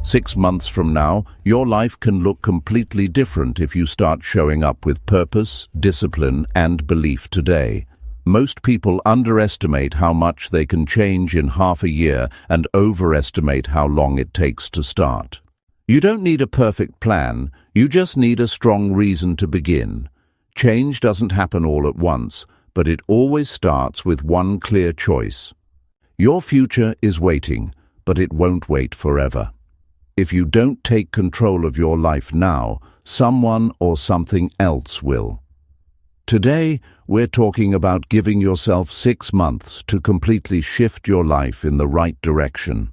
6 months from now, your life can look completely different if you start showing up with purpose, discipline, and belief today. Most people underestimate how much they can change in half a year and overestimate how long it takes to start. You don't need a perfect plan, you just need a strong reason to begin. Change doesn't happen all at once, but it always starts with one clear choice. Your future is waiting, but it won't wait forever. If you don't take control of your life now, someone or something else will. Today, we're talking about giving yourself 6 months to completely shift your life in the right direction.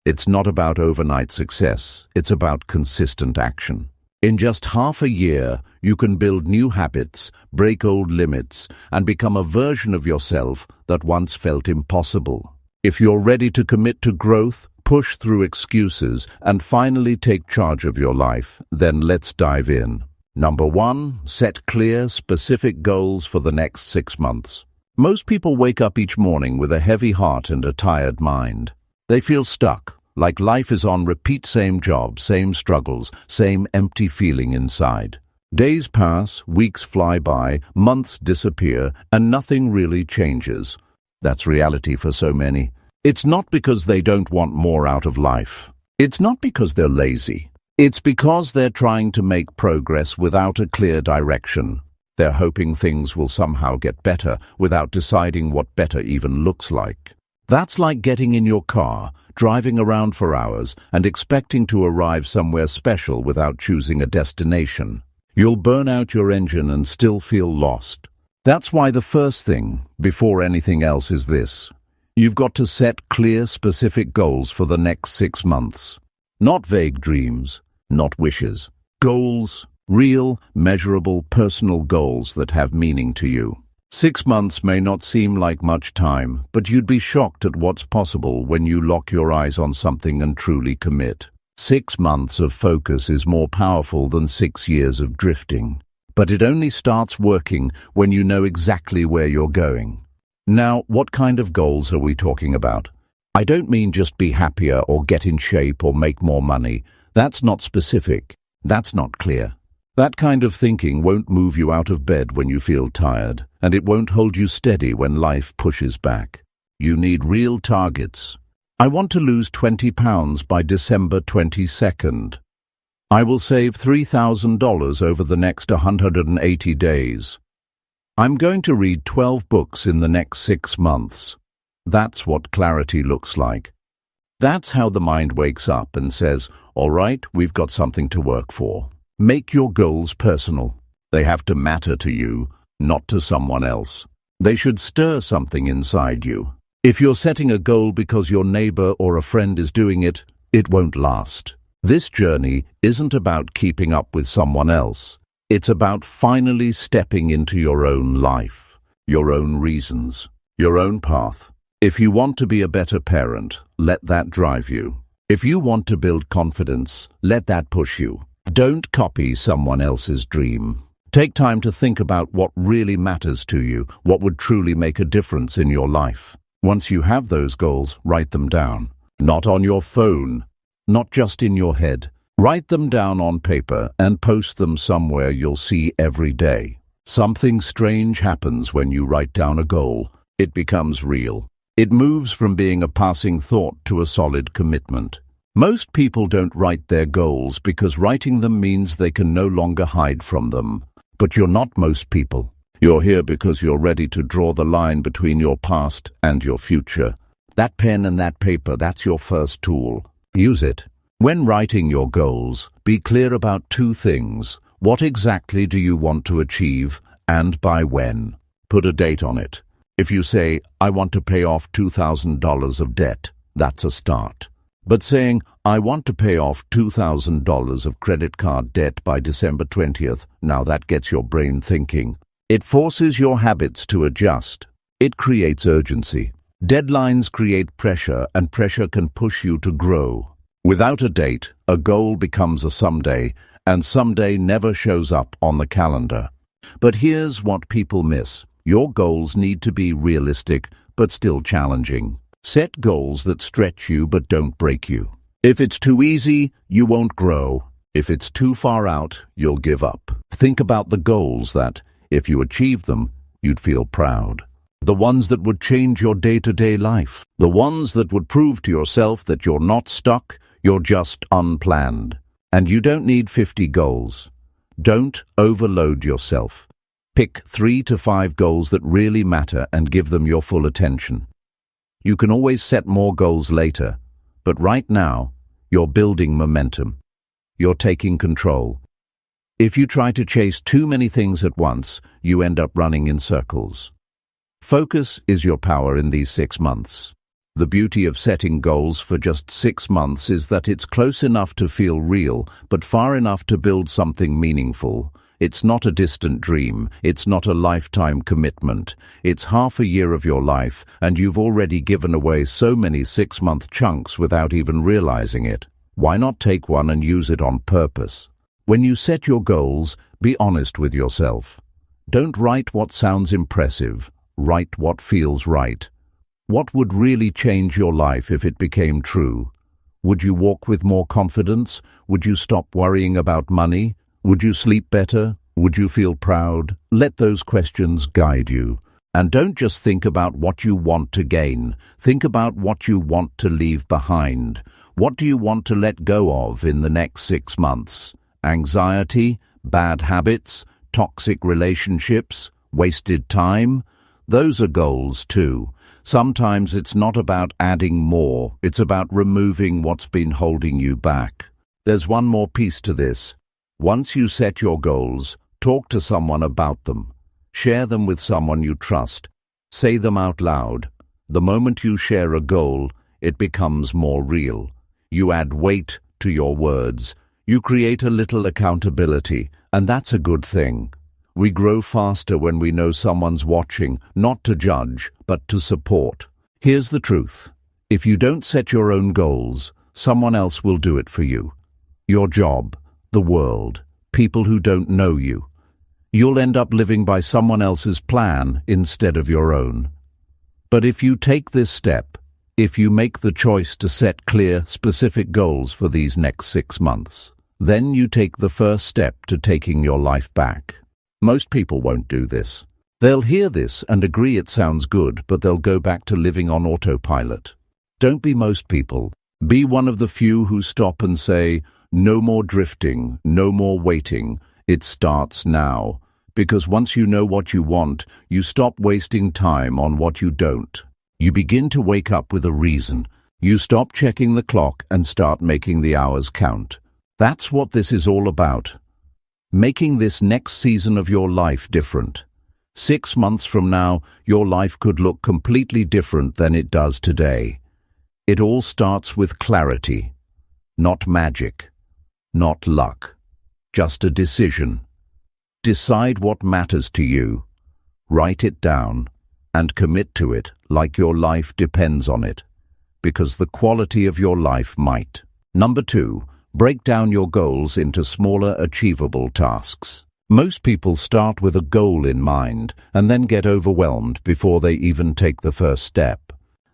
It's not about overnight success, it's about consistent action. In just half a year, you can build new habits, break old limits, and become a version of yourself that once felt impossible. If you're ready to commit to growth, push through excuses, and finally take charge of your life, then let's dive in. Number 1, set clear, specific goals for the next 6 months. Most people wake up each morning with a heavy heart and a tired mind. They feel stuck, like life is on repeat, same job, same struggles, same empty feeling inside. Days pass, weeks fly by, months disappear, and nothing really changes. That's reality for so many. It's not because they don't want more out of life. It's not because they're lazy. It's because they're trying to make progress without a clear direction. They're hoping things will somehow get better without deciding what better even looks like. That's like getting in your car, driving around for hours, and expecting to arrive somewhere special without choosing a destination. You'll burn out your engine and still feel lost. That's why the first thing, before anything else, is this. You've got to set clear, specific goals for the next 6 months. Not vague dreams, not wishes. Goals, real, measurable, personal goals that have meaning to you. 6 months may not seem like much time, but you'd be shocked at what's possible when you lock your eyes on something and truly commit. 6 months of focus is more powerful than 6 years of drifting. But it only starts working when you know exactly where you're going. Now, what kind of goals are we talking about? I don't mean just be happier or get in shape or make more money. That's not specific. That's not clear. That kind of thinking won't move you out of bed when you feel tired, and it won't hold you steady when life pushes back. You need real targets. I want to lose 20 pounds by December 22nd. I will save $3,000 over the next 180 days. I'm going to read 12 books in the next 6 months. That's what clarity looks like. That's how the mind wakes up and says, all right, we've got something to work for. Make your goals personal. They have to matter to you, not to someone else. They should stir something inside you. If you're setting a goal because your neighbor or a friend is doing it, it won't last. This journey isn't about keeping up with someone else. It's about finally stepping into your own life, your own reasons, your own path. If you want to be a better parent, let that drive you. If you want to build confidence, let that push you. Don't copy someone else's dream. Take time to think about what really matters to you, what would truly make a difference in your life. Once you have those goals, write them down. Not on your phone, not just in your head. Write them down on paper and post them somewhere you'll see every day. Something strange happens when you write down a goal. It becomes real. It moves from being a passing thought to a solid commitment. Most people don't write their goals because writing them means they can no longer hide from them. But you're not most people. You're here because you're ready to draw the line between your past and your future. That pen and that paper, that's your first tool. Use it. When writing your goals, be clear about 2 things. What exactly do you want to achieve, and by when? Put a date on it. If you say, I want to pay off $2,000 of debt, that's a start. But saying, I want to pay off $2,000 of credit card debt by December 20th, now that gets your brain thinking. It forces your habits to adjust. It creates urgency. Deadlines create pressure, and pressure can push you to grow. Without a date, a goal becomes a someday, and someday never shows up on the calendar. But here's what people miss. Your goals need to be realistic, but still challenging. Set goals that stretch you but don't break you. If it's too easy, you won't grow. If it's too far out, you'll give up. Think about the goals that, if you achieved them, you'd feel proud. The ones that would change your day-to-day life. The ones that would prove to yourself that you're not stuck, you're just unplanned. And you don't need 50 goals. Don't overload yourself. Pick 3 to 5 goals that really matter and give them your full attention. You can always set more goals later, but right now, you're building momentum. You're taking control. If you try to chase too many things at once, you end up running in circles. Focus is your power in these 6 months. The beauty of setting goals for just 6 months is that it's close enough to feel real, but far enough to build something meaningful. It's not a distant dream. It's not a lifetime commitment. It's half a year of your life, and you've already given away so many 6-month chunks without even realizing it. Why not take one and use it on purpose? When you set your goals, be honest with yourself. Don't write what sounds impressive. Write what feels right. What would really change your life if it became true? Would you walk with more confidence? Would you stop worrying about money? Would you sleep better? Would you feel proud? Let those questions guide you. And don't just think about what you want to gain. Think about what you want to leave behind. What do you want to let go of in the next 6 months? Anxiety, bad habits, toxic relationships, wasted time? Those are goals too. Sometimes it's not about adding more, it's about removing what's been holding you back. There's one more piece to this. Once you set your goals, talk to someone about them. Share them with someone you trust. Say them out loud. The moment you share a goal, it becomes more real. You add weight to your words. You create a little accountability, and that's a good thing. We grow faster when we know someone's watching, not to judge, but to support. Here's the truth. If you don't set your own goals, someone else will do it for you. Your job, the world, people who don't know you. You'll end up living by someone else's plan instead of your own. But if you take this step, if you make the choice to set clear, specific goals for these next 6 months, then you take the first step to taking your life back. Most people won't do this. They'll hear this and agree it sounds good, but they'll go back to living on autopilot. Don't be most people. Be one of the few who stop and say, no more drifting, no more waiting. It starts now. Because once you know what you want, you stop wasting time on what you don't. You begin to wake up with a reason. You stop checking the clock and start making the hours count. That's what this is all about. Making this next season of your life different. 6 months from now, your life could look completely different than it does today. It all starts with clarity. Not magic. Not luck. Just a decision. Decide what matters to you. Write it down and commit to it like your life depends on it. Because the quality of your life might. Number 2. Break down your goals into smaller, achievable tasks. Most people start with a goal in mind and then get overwhelmed before they even take the first step.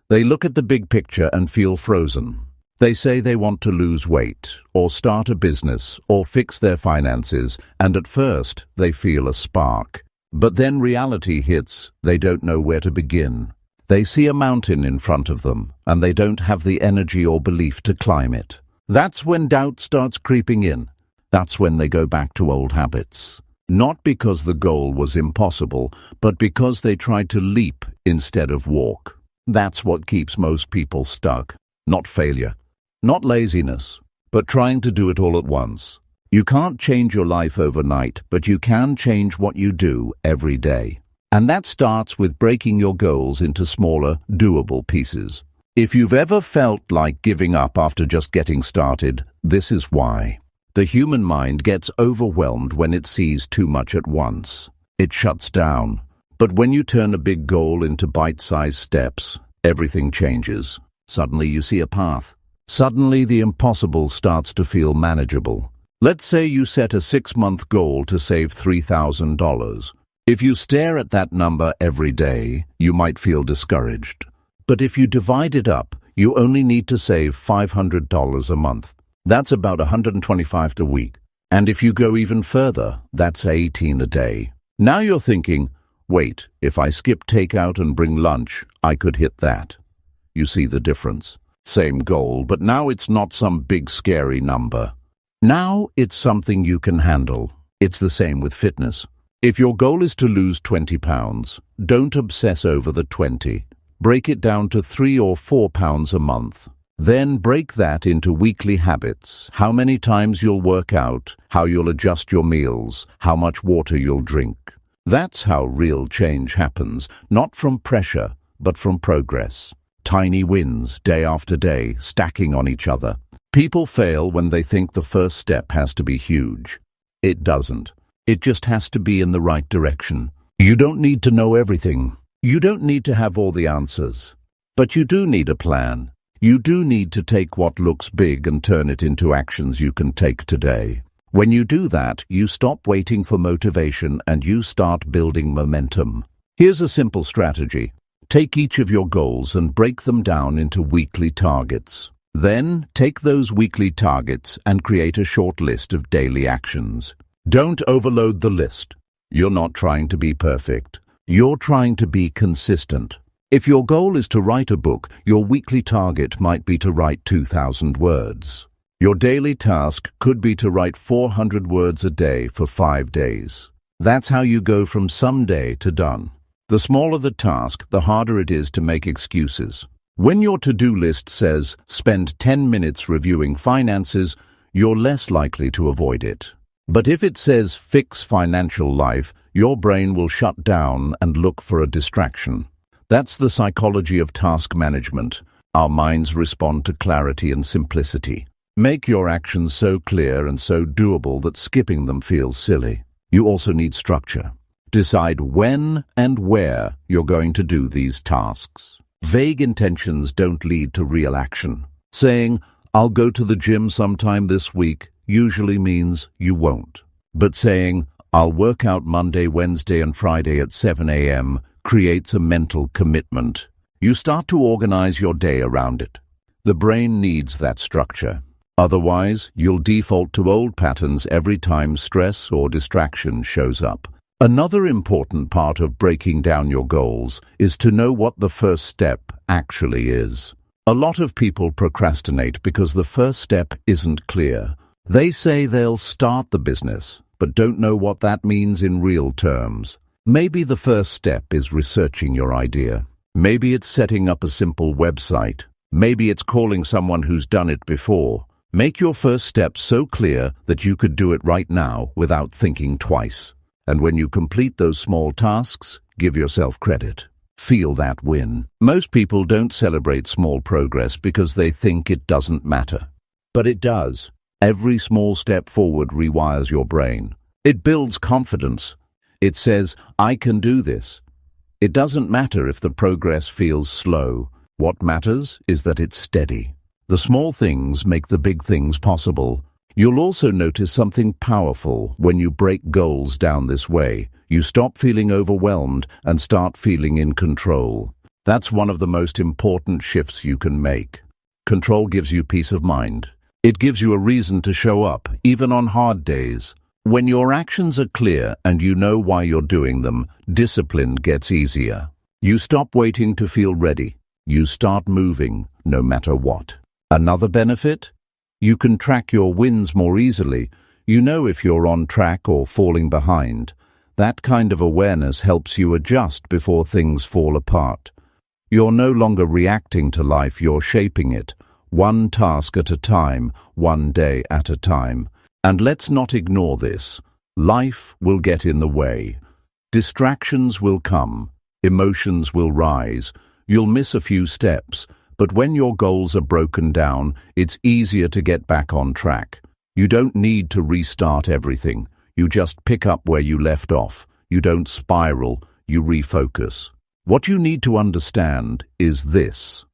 They look at the big picture and feel frozen. They say they want to lose weight, or start a business, or fix their finances, and at first they feel a spark. But then reality hits, they don't know where to begin. They see a mountain in front of them, and they don't have the energy or belief to climb it. That's when doubt starts creeping in. That's when they go back to old habits. Not because the goal was impossible, but because they tried to leap instead of walk. That's what keeps most people stuck. Not failure, not laziness, but trying to do it all at once. You can't change your life overnight, but you can change what you do every day. And that starts with breaking your goals into smaller, doable pieces. If you've ever felt like giving up after just getting started, this is why. The human mind gets overwhelmed when it sees too much at once. It shuts down. But when you turn a big goal into bite-sized steps, everything changes. Suddenly you see a path. Suddenly the impossible starts to feel manageable. Let's say you set a 6-month goal to save $3,000. If you stare at that number every day, you might feel discouraged. But if you divide it up, you only need to save $500 a month. That's about $125 a week. And if you go even further, that's $18 a day. Now you're thinking, wait, if I skip takeout and bring lunch, I could hit that. You see the difference? Same goal, but now it's not some big scary number. Now it's something you can handle. It's the same with fitness. If your goal is to lose 20 pounds, don't obsess over the 20. Break it down to 3 or 4 pounds a month. Then break that into weekly habits. How many times you'll work out, how you'll adjust your meals, how much water you'll drink. That's how real change happens, not from pressure, but from progress. Tiny wins, day after day, stacking on each other. People fail when they think the first step has to be huge. It doesn't. It just has to be in the right direction. You don't need to know everything. You don't need to have all the answers. But you do need a plan. You do need to take what looks big and turn it into actions you can take today. When you do that, you stop waiting for motivation and you start building momentum. Here's a simple strategy. Take each of your goals and break them down into weekly targets. Then, take those weekly targets and create a short list of daily actions. Don't overload the list. You're not trying to be perfect. You're trying to be consistent. If your goal is to write a book, your weekly target might be to write 2,000 words. Your daily task could be to write 400 words a day for 5 days. That's how you go from someday to done. The smaller the task, the harder it is to make excuses. When your to-do list says, spend 10 minutes reviewing finances, you're less likely to avoid it. But if it says, fix financial life, your brain will shut down and look for a distraction. That's the psychology of task management. Our minds respond to clarity and simplicity. Make your actions so clear and so doable that skipping them feels silly. You also need structure. Decide when and where you're going to do these tasks. Vague intentions don't lead to real action. Saying, I'll go to the gym sometime this week, usually means you won't. But saying, I'll work out Monday, Wednesday, and Friday at 7 a.m. creates a mental commitment. You start to organize your day around it. The brain needs that structure. Otherwise, you'll default to old patterns every time stress or distraction shows up. Another important part of breaking down your goals is to know what the first step actually is. A lot of people procrastinate because the first step isn't clear. They say they'll start the business, but don't know what that means in real terms. Maybe the first step is researching your idea. Maybe it's setting up a simple website. Maybe it's calling someone who's done it before. Make your first step so clear that you could do it right now without thinking twice. And when you complete those small tasks, give yourself credit. Feel that win. Most people don't celebrate small progress because they think it doesn't matter. But it does. Every small step forward rewires your brain. It builds confidence. It says, I can do this. It doesn't matter if the progress feels slow. What matters is that it's steady. The small things make the big things possible. You'll also notice something powerful when you break goals down this way. You stop feeling overwhelmed and start feeling in control. That's one of the most important shifts you can make. Control gives you peace of mind. It gives you a reason to show up, even on hard days. When your actions are clear and you know why you're doing them, discipline gets easier. You stop waiting to feel ready. You start moving, no matter what. Another benefit? You can track your wins more easily. You know if you're on track or falling behind. That kind of awareness helps you adjust before things fall apart. You're no longer reacting to life, you're shaping it. One task at a time, one day at a time. And let's not ignore this. Life will get in the way. Distractions will come. Emotions will rise. You'll miss a few steps. But when your goals are broken down, it's easier to get back on track. You don't need to restart everything. You just pick up where you left off. You don't spiral, you refocus. What you need to understand is this.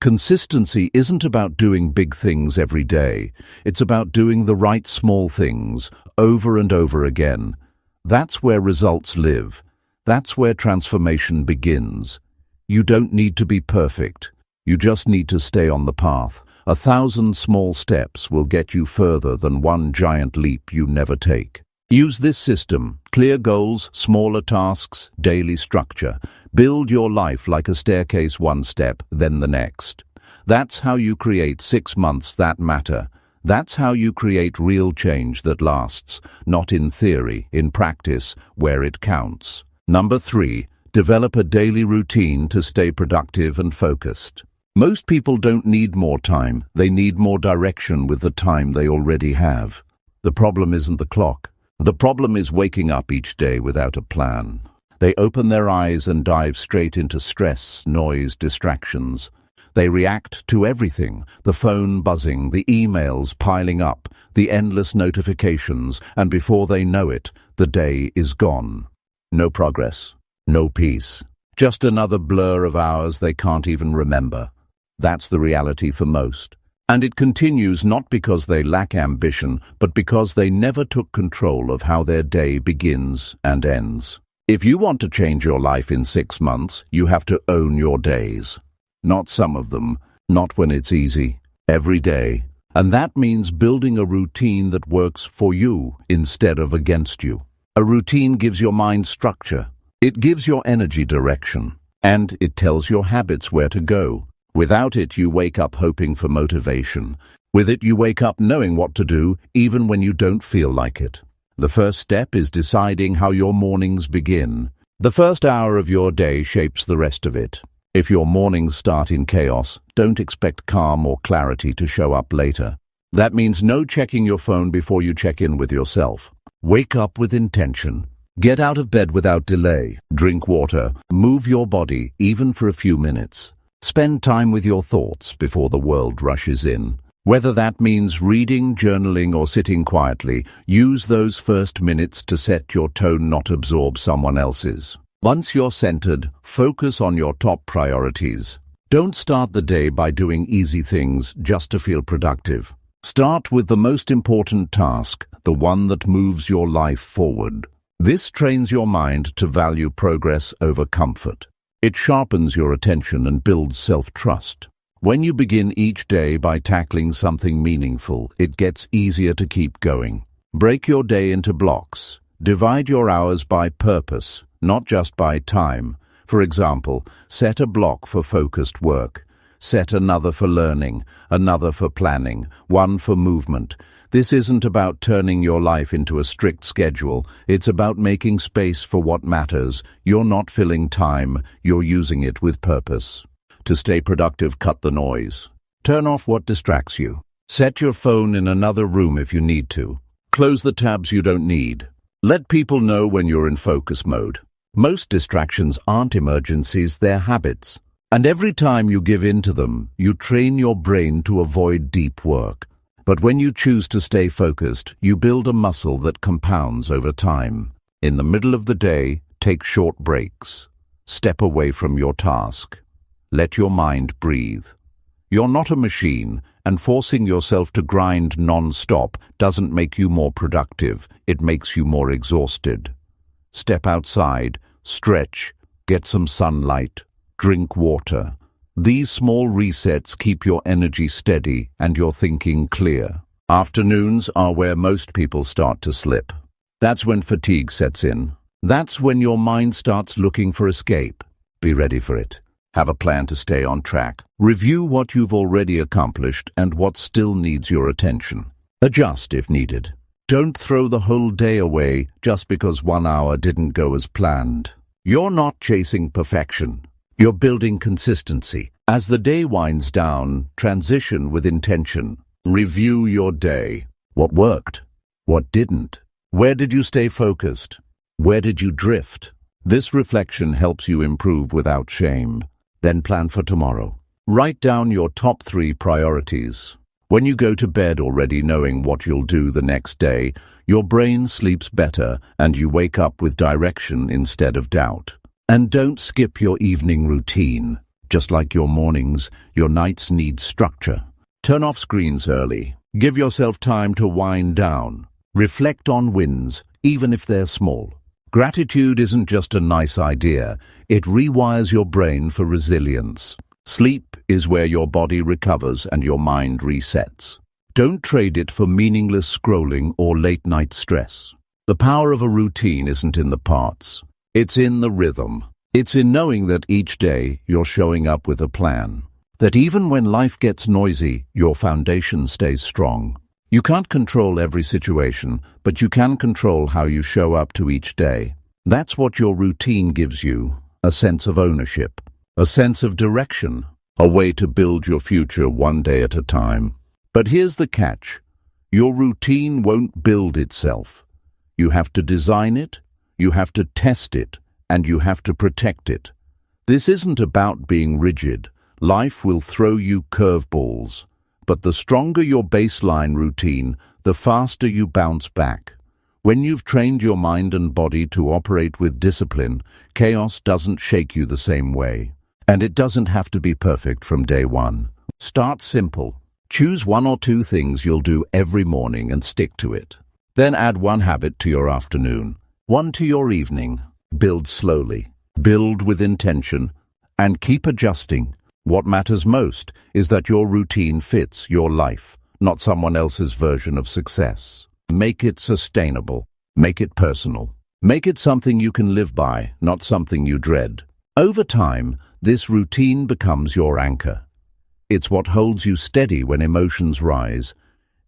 Consistency isn't about doing big things every day. It's about doing the right small things over and over again. That's where results live. That's where transformation begins. You don't need to be perfect. You just need to stay on the path. 1,000 small steps will get you further than one giant leap you never take. Use this system: clear goals, smaller tasks, daily structure. Build your life like a staircase, one step, then the next. That's how you create 6 months that matter. That's how you create real change that lasts, not in theory, in practice, where it counts. Number 3, develop a daily routine to stay productive and focused. Most people don't need more time, they need more direction with the time they already have. The problem isn't the clock. The problem is waking up each day without a plan. They open their eyes and dive straight into stress, noise, distractions. They react to everything: the phone buzzing, the emails piling up, the endless notifications, and before they know it, the day is gone. No progress, no peace. Just another blur of hours they can't even remember. That's the reality for most. And it continues not because they lack ambition, but because they never took control of how their day begins and ends. If you want to change your life in 6 months, you have to own your days. Not some of them, not when it's easy, every day. And that means building a routine that works for you instead of against you. A routine gives your mind structure. It gives your energy direction. And it tells your habits where to go. Without it, you wake up hoping for motivation. With it, you wake up knowing what to do, even when you don't feel like it. The first step is deciding how your mornings begin. The first hour of your day shapes the rest of it. If your mornings start in chaos, don't expect calm or clarity to show up later. That means no checking your phone before you check in with yourself. Wake up with intention. Get out of bed without delay. Drink water. Move your body, even for a few minutes. Spend time with your thoughts before the world rushes in. Whether that means reading, journaling, or sitting quietly, use those first minutes to set your tone, not absorb someone else's. Once you're centered, focus on your top priorities. Don't start the day by doing easy things just to feel productive. Start with the most important task, the one that moves your life forward. This trains your mind to value progress over comfort. It sharpens your attention and builds self-trust. When you begin each day by tackling something meaningful, it gets easier to keep going. Break your day into blocks. Divide your hours by purpose, not just by time. For example, set a block for focused work. Set another for learning, another for planning, one for movement. This isn't about turning your life into a strict schedule. It's about making space for what matters. You're not filling time, you're using it with purpose. To stay productive, cut the noise. Turn off what distracts you. Set your phone in another room if you need to. Close the tabs you don't need. Let people know when you're in focus mode. Most distractions aren't emergencies, they're habits. And every time you give in to them, you train your brain to avoid deep work. But when you choose to stay focused, you build a muscle that compounds over time. In the middle of the day, take short breaks. Step away from your task. Let your mind breathe. You're not a machine, and forcing yourself to grind non-stop doesn't make you more productive, it makes you more exhausted. Step outside, stretch, get some sunlight, drink water. These small resets keep your energy steady and your thinking clear. Afternoons are where most people start to slip. That's when fatigue sets in. That's when your mind starts looking for escape. Be ready for it. Have a plan to stay on track. Review what you've already accomplished and what still needs your attention. Adjust if needed. Don't throw the whole day away just because 1 hour didn't go as planned. You're not chasing perfection. You're building consistency. As the day winds down, transition with intention. Review your day. What worked? What didn't? Where did you stay focused? Where did you drift? This reflection helps you improve without shame. Then plan for tomorrow. Write down your top 3 priorities. When you go to bed already knowing what you'll do the next day, your brain sleeps better and you wake up with direction instead of doubt. And don't skip your evening routine. Just like your mornings, your nights need structure. Turn off screens early. Give yourself time to wind down. Reflect on wins, even if they're small. Gratitude isn't just a nice idea. It rewires your brain for resilience. Sleep is where your body recovers and your mind resets. Don't trade it for meaningless scrolling or late-night stress. The power of a routine isn't in the parts. It's in the rhythm. It's in knowing that each day you're showing up with a plan. That even when life gets noisy, your foundation stays strong. You can't control every situation, but you can control how you show up to each day. That's what your routine gives you, a sense of ownership, a sense of direction, a way to build your future one day at a time. But here's the catch. Your routine won't build itself. You have to design it, you have to test it, and you have to protect it. This isn't about being rigid. Life will throw you curveballs. But the stronger your baseline routine, the faster you bounce back. When you've trained your mind and body to operate with discipline, chaos doesn't shake you the same way. And it doesn't have to be perfect from day one. Start simple. Choose 1 or 2 things you'll do every morning and stick to it. Then add 1 habit to your afternoon, 1 to your evening. Build slowly, build with intention, and keep adjusting. What matters most is that your routine fits your life, not someone else's version of success. Make it sustainable. Make it personal. Make it something you can live by, not something you dread. Over time, this routine becomes your anchor. It's what holds you steady when emotions rise.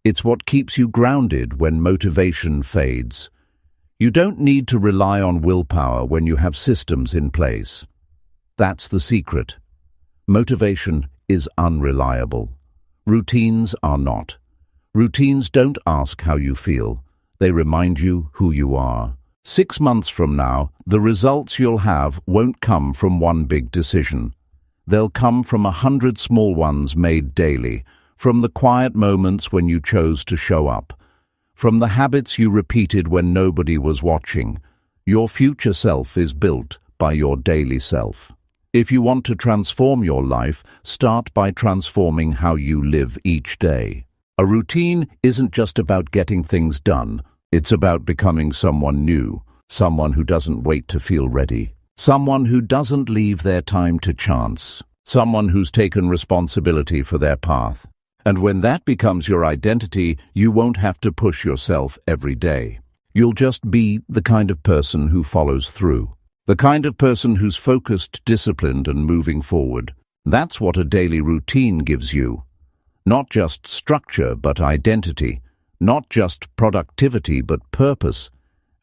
It's what keeps you grounded when motivation fades. You don't need to rely on willpower when you have systems in place. That's the secret. Motivation is unreliable. Routines are not. Routines don't ask how you feel. They remind you who you are. 6 months from now, the results you'll have won't come from one big decision. They'll come from 100 small ones made daily, from the quiet moments when you chose to show up, from the habits you repeated when nobody was watching. Your future self is built by your daily self. If you want to transform your life, start by transforming how you live each day. A routine isn't just about getting things done. It's about becoming someone new, someone who doesn't wait to feel ready, someone who doesn't leave their time to chance, someone who's taken responsibility for their path. And when that becomes your identity, you won't have to push yourself every day. You'll just be the kind of person who follows through, the kind of person who's focused, disciplined, and moving forward. That's what a daily routine gives you. Not just structure, but identity. Not just productivity, but purpose.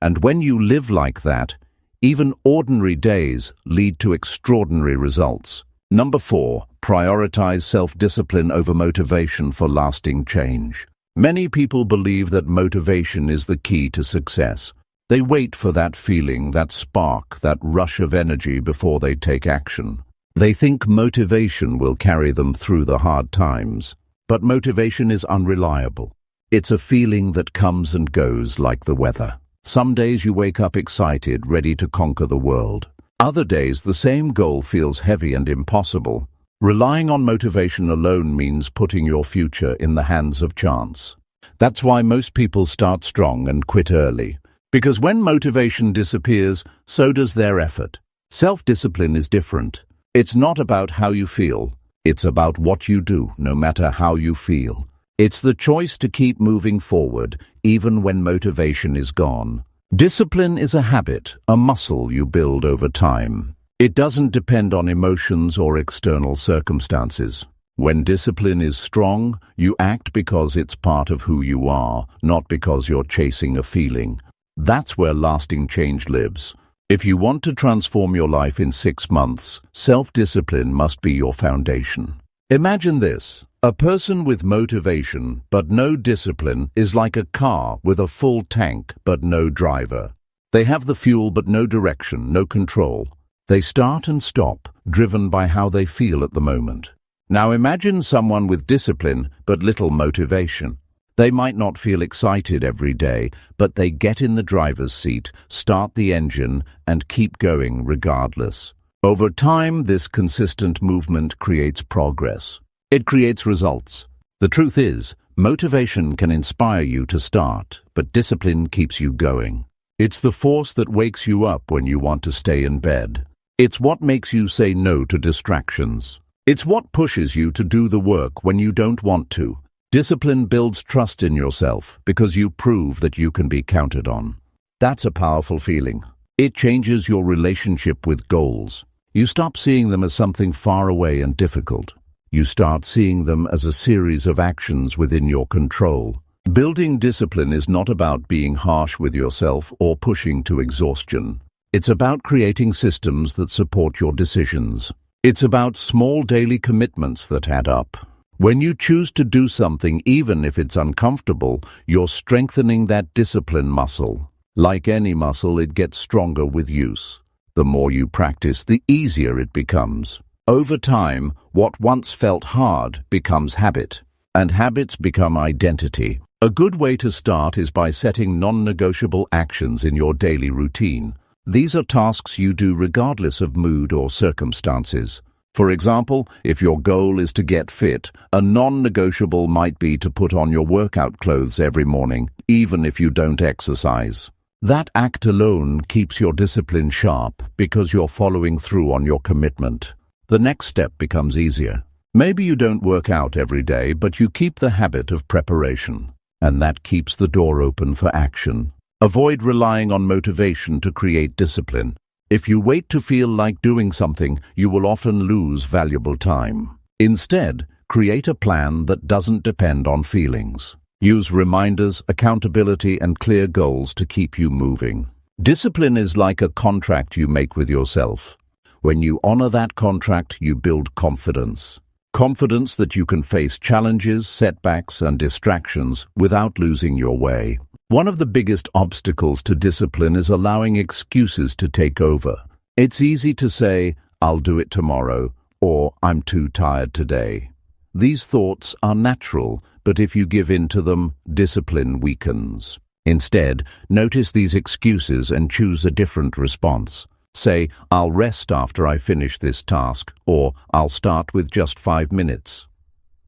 And when you live like that, even ordinary days lead to extraordinary results. Number 4, prioritize self-discipline over motivation for lasting change. Many people believe that motivation is the key to success. They wait for that feeling, that spark, that rush of energy before they take action. They think motivation will carry them through the hard times. But motivation is unreliable. It's a feeling that comes and goes like the weather. Some days you wake up excited, ready to conquer the world. Other days the same goal feels heavy and impossible. Relying on motivation alone means putting your future in the hands of chance. That's why most people start strong and quit early. Because when motivation disappears, so does their effort. Self-discipline is different. It's not about how you feel. It's about what you do, no matter how you feel. It's the choice to keep moving forward, even when motivation is gone. Discipline is a habit, a muscle you build over time. It doesn't depend on emotions or external circumstances. When discipline is strong, you act because it's part of who you are, not because you're chasing a feeling. That's where lasting change lives. If you want to transform your life in 6 months, self-discipline must be your foundation. Imagine this. A person with motivation but no discipline is like a car with a full tank but no driver. They have the fuel but no direction, no control. They start and stop, driven by how they feel at the moment. Now imagine someone with discipline but little motivation. They might not feel excited every day, but they get in the driver's seat, start the engine, and keep going regardless. Over time, this consistent movement creates progress. It creates results. The truth is, motivation can inspire you to start, but discipline keeps you going. It's the force that wakes you up when you want to stay in bed. It's what makes you say no to distractions. It's what pushes you to do the work when you don't want to. Discipline builds trust in yourself because you prove that you can be counted on. That's a powerful feeling. It changes your relationship with goals. You stop seeing them as something far away and difficult. You start seeing them as a series of actions within your control. Building discipline is not about being harsh with yourself or pushing to exhaustion. It's about creating systems that support your decisions. It's about small daily commitments that add up. When you choose to do something, even if it's uncomfortable, you're strengthening that discipline muscle. Like any muscle, it gets stronger with use. The more you practice, the easier it becomes. Over time, what once felt hard becomes habit, and habits become identity. A good way to start is by setting non-negotiable actions in your daily routine. These are tasks you do regardless of mood or circumstances. For example, if your goal is to get fit, a non-negotiable might be to put on your workout clothes every morning, even if you don't exercise. That act alone keeps your discipline sharp because you're following through on your commitment. The next step becomes easier. Maybe you don't work out every day, but you keep the habit of preparation, and that keeps the door open for action. Avoid relying on motivation to create discipline. If you wait to feel like doing something, you will often lose valuable time. Instead, create a plan that doesn't depend on feelings. Use reminders, accountability, and clear goals to keep you moving. Discipline is like a contract you make with yourself. When you honor that contract, you build confidence. Confidence that you can face challenges, setbacks, and distractions without losing your way. One of the biggest obstacles to discipline is allowing excuses to take over. It's easy to say, "I'll do it tomorrow," or "I'm too tired today." These thoughts are natural, but if you give in to them, discipline weakens. Instead, notice these excuses and choose a different response. Say, "I'll rest after I finish this task," or "I'll start with just 5 minutes.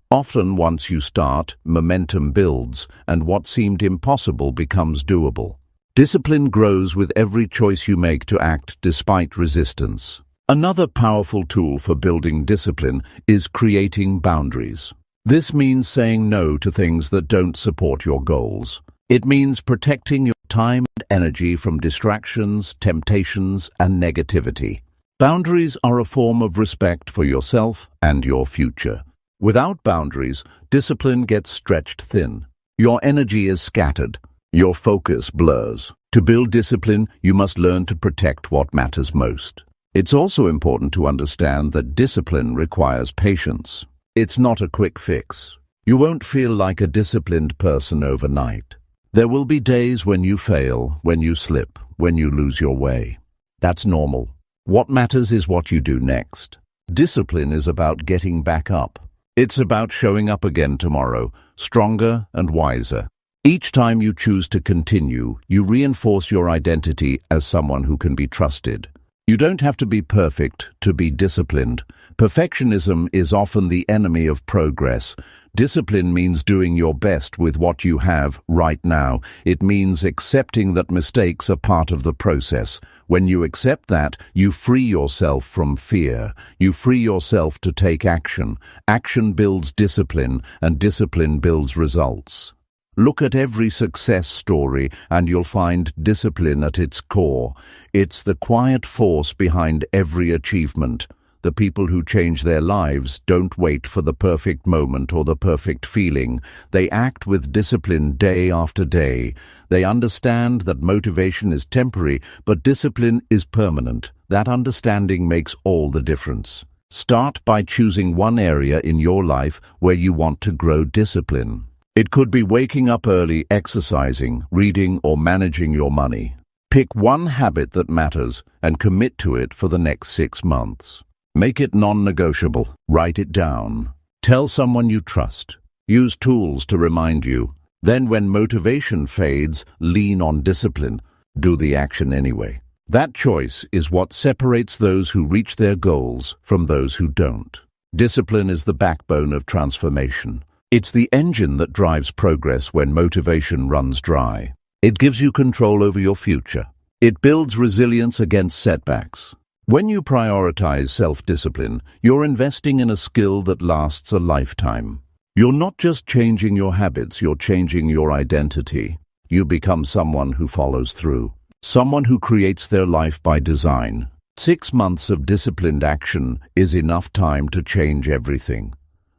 Often, once you start, momentum builds, and what seemed impossible becomes doable. Discipline grows with every choice you make to act despite resistance. Another powerful tool for building discipline is creating boundaries. This means saying no to things that don't support your goals. It means protecting your time and energy from distractions, temptations, and negativity. Boundaries are a form of respect for yourself and your future. Without boundaries, discipline gets stretched thin. Your energy is scattered. Your focus blurs. To build discipline, you must learn to protect what matters most. It's also important to understand that discipline requires patience. It's not a quick fix. You won't feel like a disciplined person overnight. There will be days when you fail, when you slip, when you lose your way. That's normal. What matters is what you do next. Discipline is about getting back up. It's about showing up again tomorrow, stronger and wiser. Each time you choose to continue, you reinforce your identity as someone who can be trusted. You don't have to be perfect to be disciplined. Perfectionism is often the enemy of progress. Discipline means doing your best with what you have right now. It means accepting that mistakes are part of the process. When you accept that, you free yourself from fear. You free yourself to take action. Action builds discipline, and discipline builds results. Look at every success story and you'll find discipline at its core. It's the quiet force behind every achievement. The people who change their lives don't wait for the perfect moment or the perfect feeling. They act with discipline day after day. They understand that motivation is temporary, but discipline is permanent. That understanding makes all the difference. Start by choosing one area in your life where you want to grow discipline. It could be waking up early, exercising, reading, or managing your money. Pick one habit that matters and commit to it for the next 6 months. Make it non-negotiable. Write it down. Tell someone you trust. Use tools to remind you. Then when motivation fades, lean on discipline. Do the action anyway. That choice is what separates those who reach their goals from those who don't. Discipline is the backbone of transformation. It's the engine that drives progress when motivation runs dry. It gives you control over your future. It builds resilience against setbacks. When you prioritize self-discipline, you're investing in a skill that lasts a lifetime. You're not just changing your habits, you're changing your identity. You become someone who follows through, someone who creates their life by design. 6 months of disciplined action is enough time to change everything.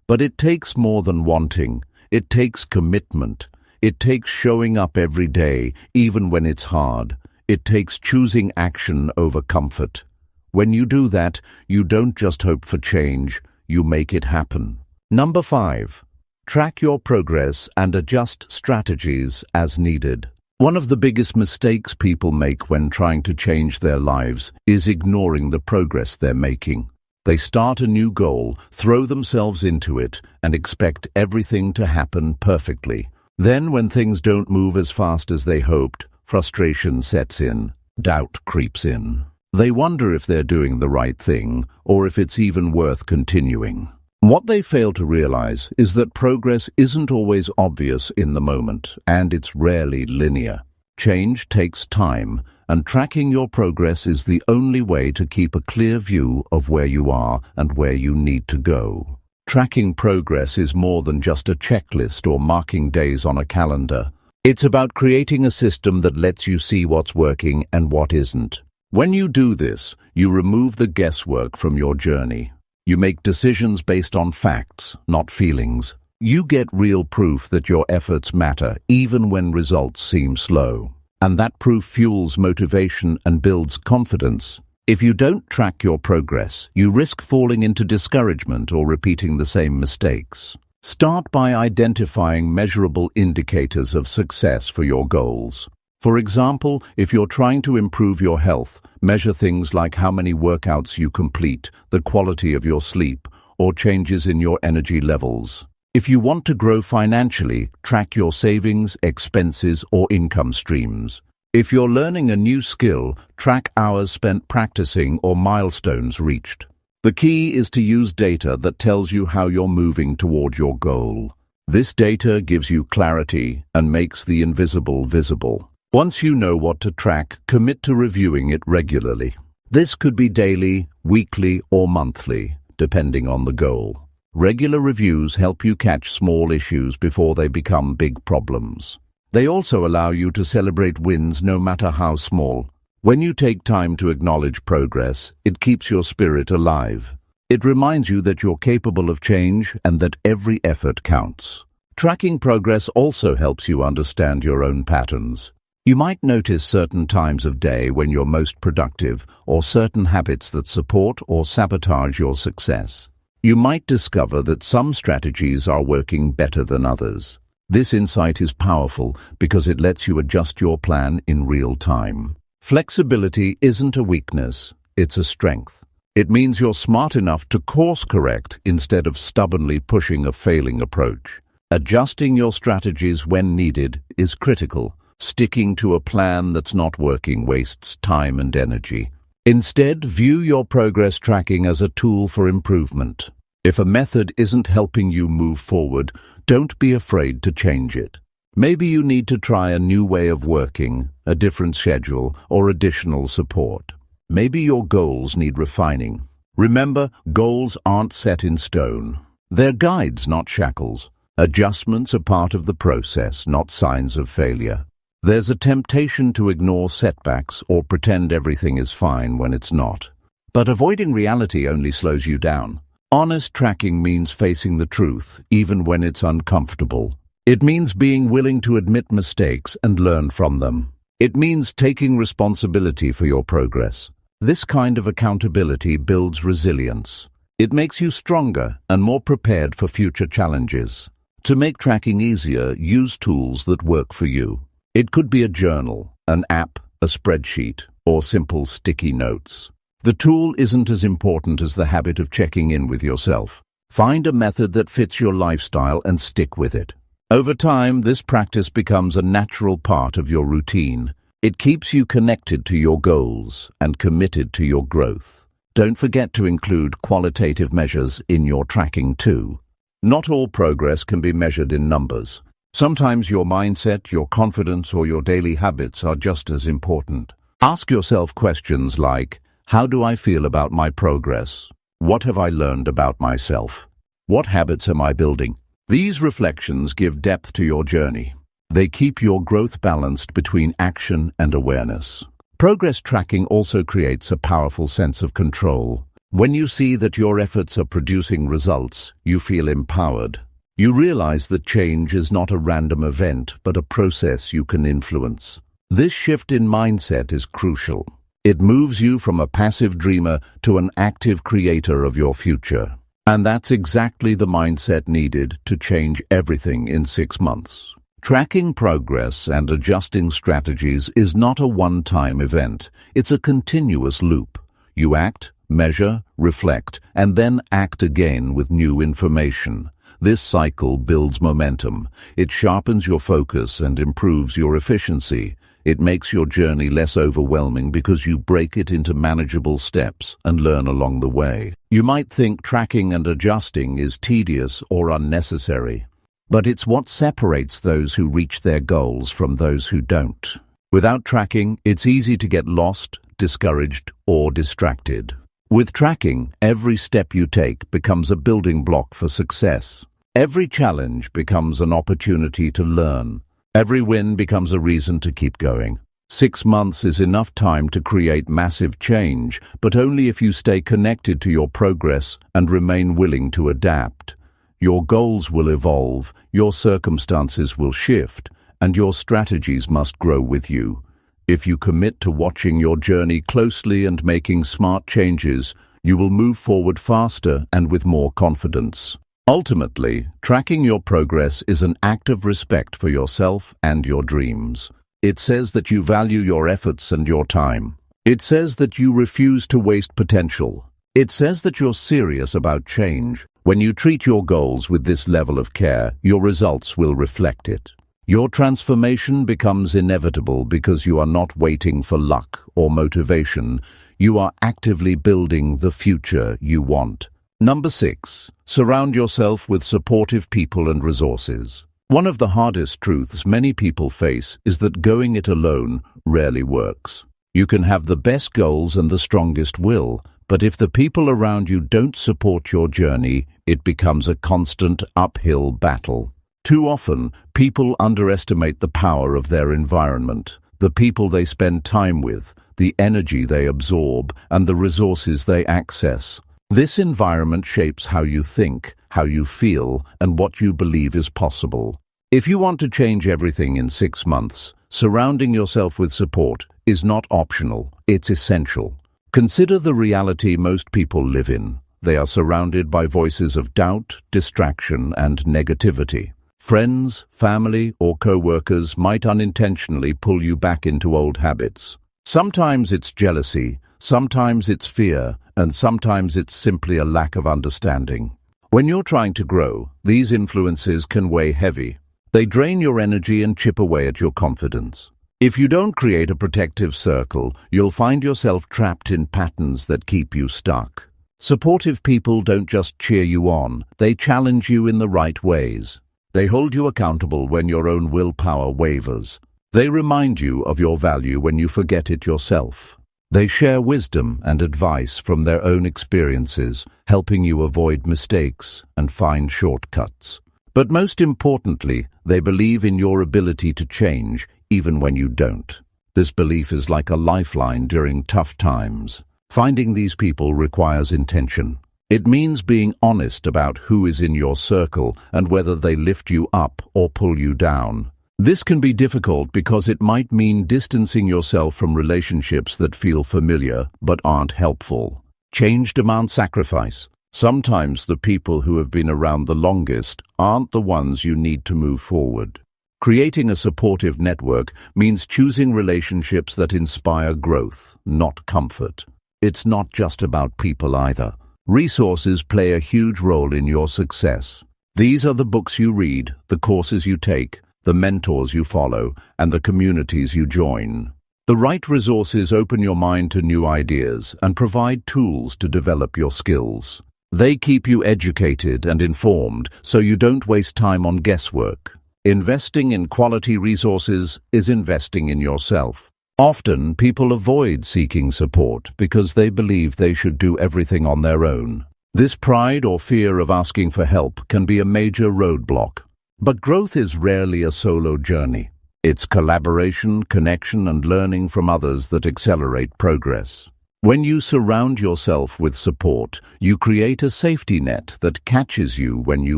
But it takes more than wanting. It takes commitment. It takes showing up every day, even when it's hard. It takes choosing action over comfort. When you do that, you don't just hope for change, you make it happen. Number 5. Track your progress and adjust strategies as needed. One of the biggest mistakes people make when trying to change their lives is ignoring the progress they're making. They start a new goal, throw themselves into it, and expect everything to happen perfectly. Then, when things don't move as fast as they hoped, frustration sets in, doubt creeps in. They wonder if they're doing the right thing, or if it's even worth continuing. What they fail to realize is that progress isn't always obvious in the moment, and it's rarely linear. Change takes time, and tracking your progress is the only way to keep a clear view of where you are and where you need to go. Tracking progress is more than just a checklist or marking days on a calendar. It's about creating a system that lets you see what's working and what isn't. When you do this, you remove the guesswork from your journey. You make decisions based on facts, not feelings. You get real proof that your efforts matter, even when results seem slow. And that proof fuels motivation and builds confidence. If you don't track your progress, you risk falling into discouragement or repeating the same mistakes. Start by identifying measurable indicators of success for your goals. For example, if you're trying to improve your health, measure things like how many workouts you complete, the quality of your sleep, or changes in your energy levels. If you want to grow financially, track your savings, expenses, or income streams. If you're learning a new skill, track hours spent practicing or milestones reached. The key is to use data that tells you how you're moving toward your goal. This data gives you clarity and makes the invisible visible. Once you know what to track, commit to reviewing it regularly. This could be daily, weekly, or monthly, depending on the goal. Regular reviews help you catch small issues before they become big problems. They also allow you to celebrate wins no matter how small. When you take time to acknowledge progress, it keeps your spirit alive. It reminds you that you're capable of change and that every effort counts. Tracking progress also helps you understand your own patterns. You might notice certain times of day when you're most productive, or certain habits that support or sabotage your success. You might discover that some strategies are working better than others. This insight is powerful because it lets you adjust your plan in real time. Flexibility isn't a weakness, it's a strength. It means you're smart enough to course correct instead of stubbornly pushing a failing approach. Adjusting your strategies when needed is critical. Sticking to a plan that's not working wastes time and energy. Instead, view your progress tracking as a tool for improvement. If a method isn't helping you move forward, don't be afraid to change it. Maybe you need to try a new way of working, a different schedule, or additional support. Maybe your goals need refining. Remember, goals aren't set in stone. They're guides, not shackles. Adjustments are part of the process, not signs of failure. There's a temptation to ignore setbacks or pretend everything is fine when it's not. But avoiding reality only slows you down. Honest tracking means facing the truth, even when it's uncomfortable. It means being willing to admit mistakes and learn from them. It means taking responsibility for your progress. This kind of accountability builds resilience. It makes you stronger and more prepared for future challenges. To make tracking easier, use tools that work for you. It could be a journal, an app, a spreadsheet, or simple sticky notes. The tool isn't as important as the habit of checking in with yourself. Find a method that fits your lifestyle and stick with it. Over time, this practice becomes a natural part of your routine. It keeps you connected to your goals and committed to your growth. Don't forget to include qualitative measures in your tracking too. Not all progress can be measured in numbers. Sometimes your mindset, your confidence, or your daily habits are just as important. Ask yourself questions like, How do I feel about my progress? What have I learned about myself? What habits am I building? These reflections give depth to your journey. They keep your growth balanced between action and awareness. Progress tracking also creates a powerful sense of control. When you see that your efforts are producing results, you feel empowered. You realize that change is not a random event, but a process you can influence. This shift in mindset is crucial. It moves you from a passive dreamer to an active creator of your future. And that's exactly the mindset needed to change everything in 6 months. Tracking progress and adjusting strategies is not a one-time event. It's a continuous loop. You act, measure, reflect, and then act again with new information. This cycle builds momentum. It sharpens your focus and improves your efficiency. It makes your journey less overwhelming because you break it into manageable steps and learn along the way. You might think tracking and adjusting is tedious or unnecessary, but it's what separates those who reach their goals from those who don't. Without tracking, it's easy to get lost, discouraged, or distracted. With tracking, every step you take becomes a building block for success. Every challenge becomes an opportunity to learn. Every win becomes a reason to keep going. 6 months is enough time to create massive change, but only if you stay connected to your progress and remain willing to adapt. Your goals will evolve, your circumstances will shift, and your strategies must grow with you. If you commit to watching your journey closely and making smart changes, you will move forward faster and with more confidence. Ultimately, tracking your progress is an act of respect for yourself and your dreams. It says that you value your efforts and your time. It says that you refuse to waste potential. It says that you're serious about change. When you treat your goals with this level of care, your results will reflect it. Your transformation becomes inevitable because you are not waiting for luck or motivation. You are actively building the future you want. Number 6. Surround yourself with supportive people and resources. One of the hardest truths many people face is that going it alone rarely works. You can have the best goals and the strongest will, but if the people around you don't support your journey, it becomes a constant uphill battle. Too often, people underestimate the power of their environment, the people they spend time with, the energy they absorb, and the resources they access. This environment shapes how you think, how you feel, and what you believe is possible. If you want to change everything in 6 months, surrounding yourself with support is not optional, it's essential. Consider the reality most people live in. They are surrounded by voices of doubt, distraction, and negativity. Friends, family, or co-workers might unintentionally pull you back into old habits. Sometimes it's jealousy, sometimes it's fear, and sometimes it's simply a lack of understanding. When you're trying to grow, these influences can weigh heavy. They drain your energy and chip away at your confidence. If you don't create a protective circle, you'll find yourself trapped in patterns that keep you stuck. Supportive people don't just cheer you on, they challenge you in the right ways. They hold you accountable when your own willpower wavers. They remind you of your value when you forget it yourself. They share wisdom and advice from their own experiences, helping you avoid mistakes and find shortcuts. But most importantly, they believe in your ability to change, even when you don't. This belief is like a lifeline during tough times. Finding these people requires intention. It means being honest about who is in your circle and whether they lift you up or pull you down. This can be difficult because it might mean distancing yourself from relationships that feel familiar but aren't helpful. Change demands sacrifice. Sometimes the people who have been around the longest aren't the ones you need to move forward. Creating a supportive network means choosing relationships that inspire growth, not comfort. It's not just about people either. Resources play a huge role in your success. These are the books you read, the courses you take, the mentors you follow, and the communities you join. The right resources open your mind to new ideas and provide tools to develop your skills. They keep you educated and informed so you don't waste time on guesswork. Investing in quality resources is investing in yourself. Often, people avoid seeking support because they believe they should do everything on their own. This pride or fear of asking for help can be a major roadblock. But growth is rarely a solo journey. It's collaboration, connection, and learning from others that accelerate progress. When you surround yourself with support, you create a safety net that catches you when you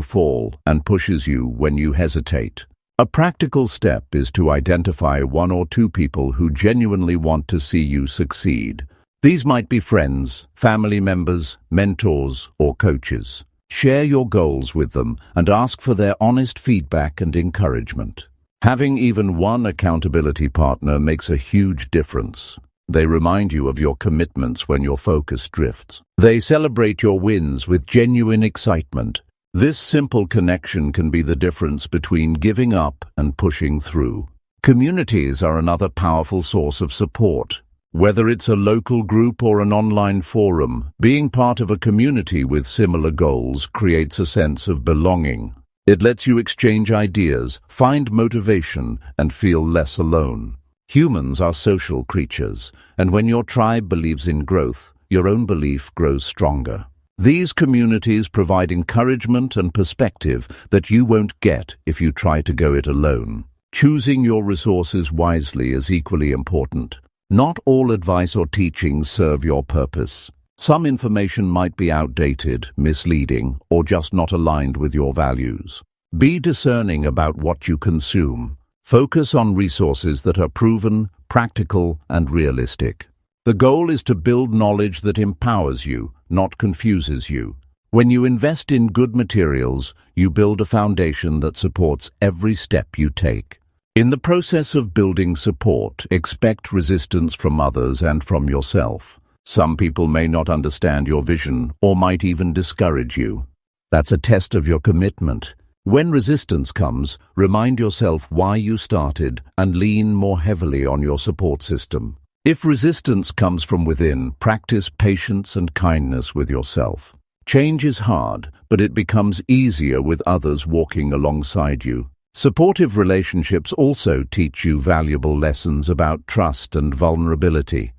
fall and pushes you when you hesitate. A practical step is to identify 1 or 2 people who genuinely want to see you succeed. These might be friends, family members, mentors, or coaches. Share your goals with them and ask for their honest feedback and encouragement. Having even one accountability partner makes a huge difference. They remind you of your commitments when your focus drifts. They celebrate your wins with genuine excitement. This simple connection can be the difference between giving up and pushing through. Communities are another powerful source of support. Whether it's a local group or an online forum, being part of a community with similar goals creates a sense of belonging. It lets you exchange ideas, find motivation, and feel less alone. Humans are social creatures, and when your tribe believes in growth, your own belief grows stronger. These communities provide encouragement and perspective that you won't get if you try to go it alone. Choosing your resources wisely is equally important. Not all advice or teachings serve your purpose. Some information might be outdated, misleading, or just not aligned with your values. Be discerning about what you consume. Focus on resources that are proven, practical, and realistic. The goal is to build knowledge that empowers you, not confuses you. When you invest in good materials, you build a foundation that supports every step you take. In the process of building support, expect resistance from others and from yourself. Some people may not understand your vision or might even discourage you. That's a test of your commitment. When resistance comes, remind yourself why you started and lean more heavily on your support system. If resistance comes from within, practice patience and kindness with yourself. Change is hard, but it becomes easier with others walking alongside you. Supportive relationships also teach you valuable lessons about trust and vulnerability.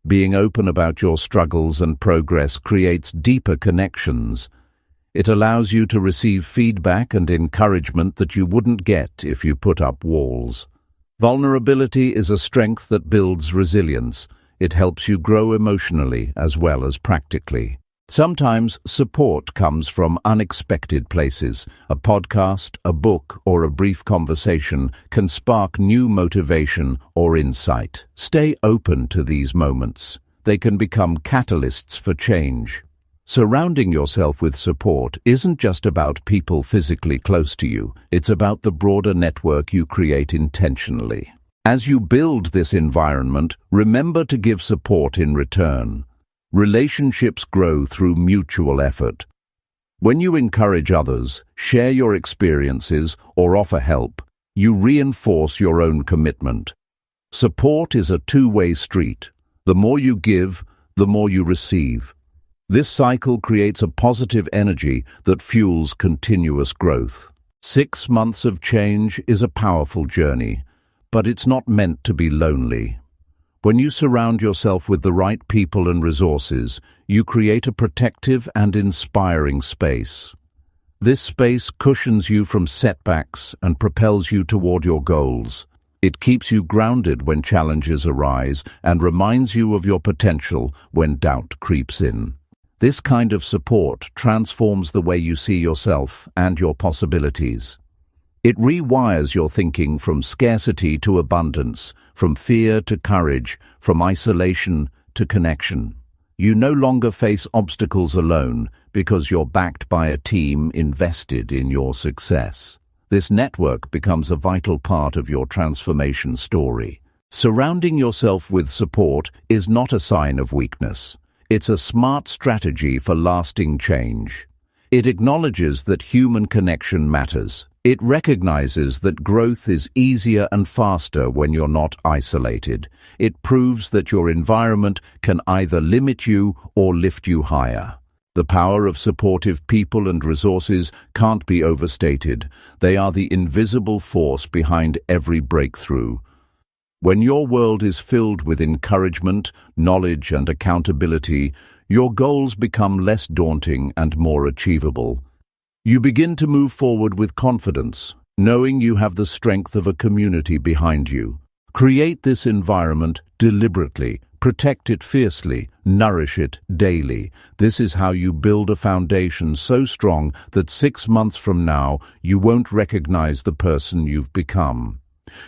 Being open about your struggles and progress creates deeper connections. It allows you to receive feedback and encouragement that you wouldn't get if you put up walls. Vulnerability is a strength that builds resilience. It helps you grow emotionally as well as practically. Sometimes support comes from unexpected places. A podcast, a book, or a brief conversation can spark new motivation or insight. Stay open to these moments. They can become catalysts for change. Surrounding yourself with support isn't just about people physically close to you. It's about the broader network you create intentionally. As you build this environment, remember to give support in return. Relationships grow through mutual effort. When you encourage others, share your experiences, or offer help, you reinforce your own commitment. Support is a two-way street. The more you give, the more you receive. This cycle creates a positive energy that fuels continuous growth. 6 months of change is a powerful journey, but it's not meant to be lonely. When you surround yourself with the right people and resources, you create a protective and inspiring space. This space cushions you from setbacks and propels you toward your goals. It keeps you grounded when challenges arise and reminds you of your potential when doubt creeps in. This kind of support transforms the way you see yourself and your possibilities. It rewires your thinking from scarcity to abundance, from fear to courage, from isolation to connection. You no longer face obstacles alone because you're backed by a team invested in your success. This network becomes a vital part of your transformation story. Surrounding yourself with support is not a sign of weakness. It's a smart strategy for lasting change. It acknowledges that human connection matters. It recognizes that growth is easier and faster when you're not isolated. It proves that your environment can either limit you or lift you higher. The power of supportive people and resources can't be overstated. They are the invisible force behind every breakthrough. When your world is filled with encouragement, knowledge, and accountability, your goals become less daunting and more achievable. You begin to move forward with confidence, knowing you have the strength of a community behind you. Create this environment deliberately, protect it fiercely, nourish it daily. This is how you build a foundation so strong that 6 months from now you won't recognize the person you've become.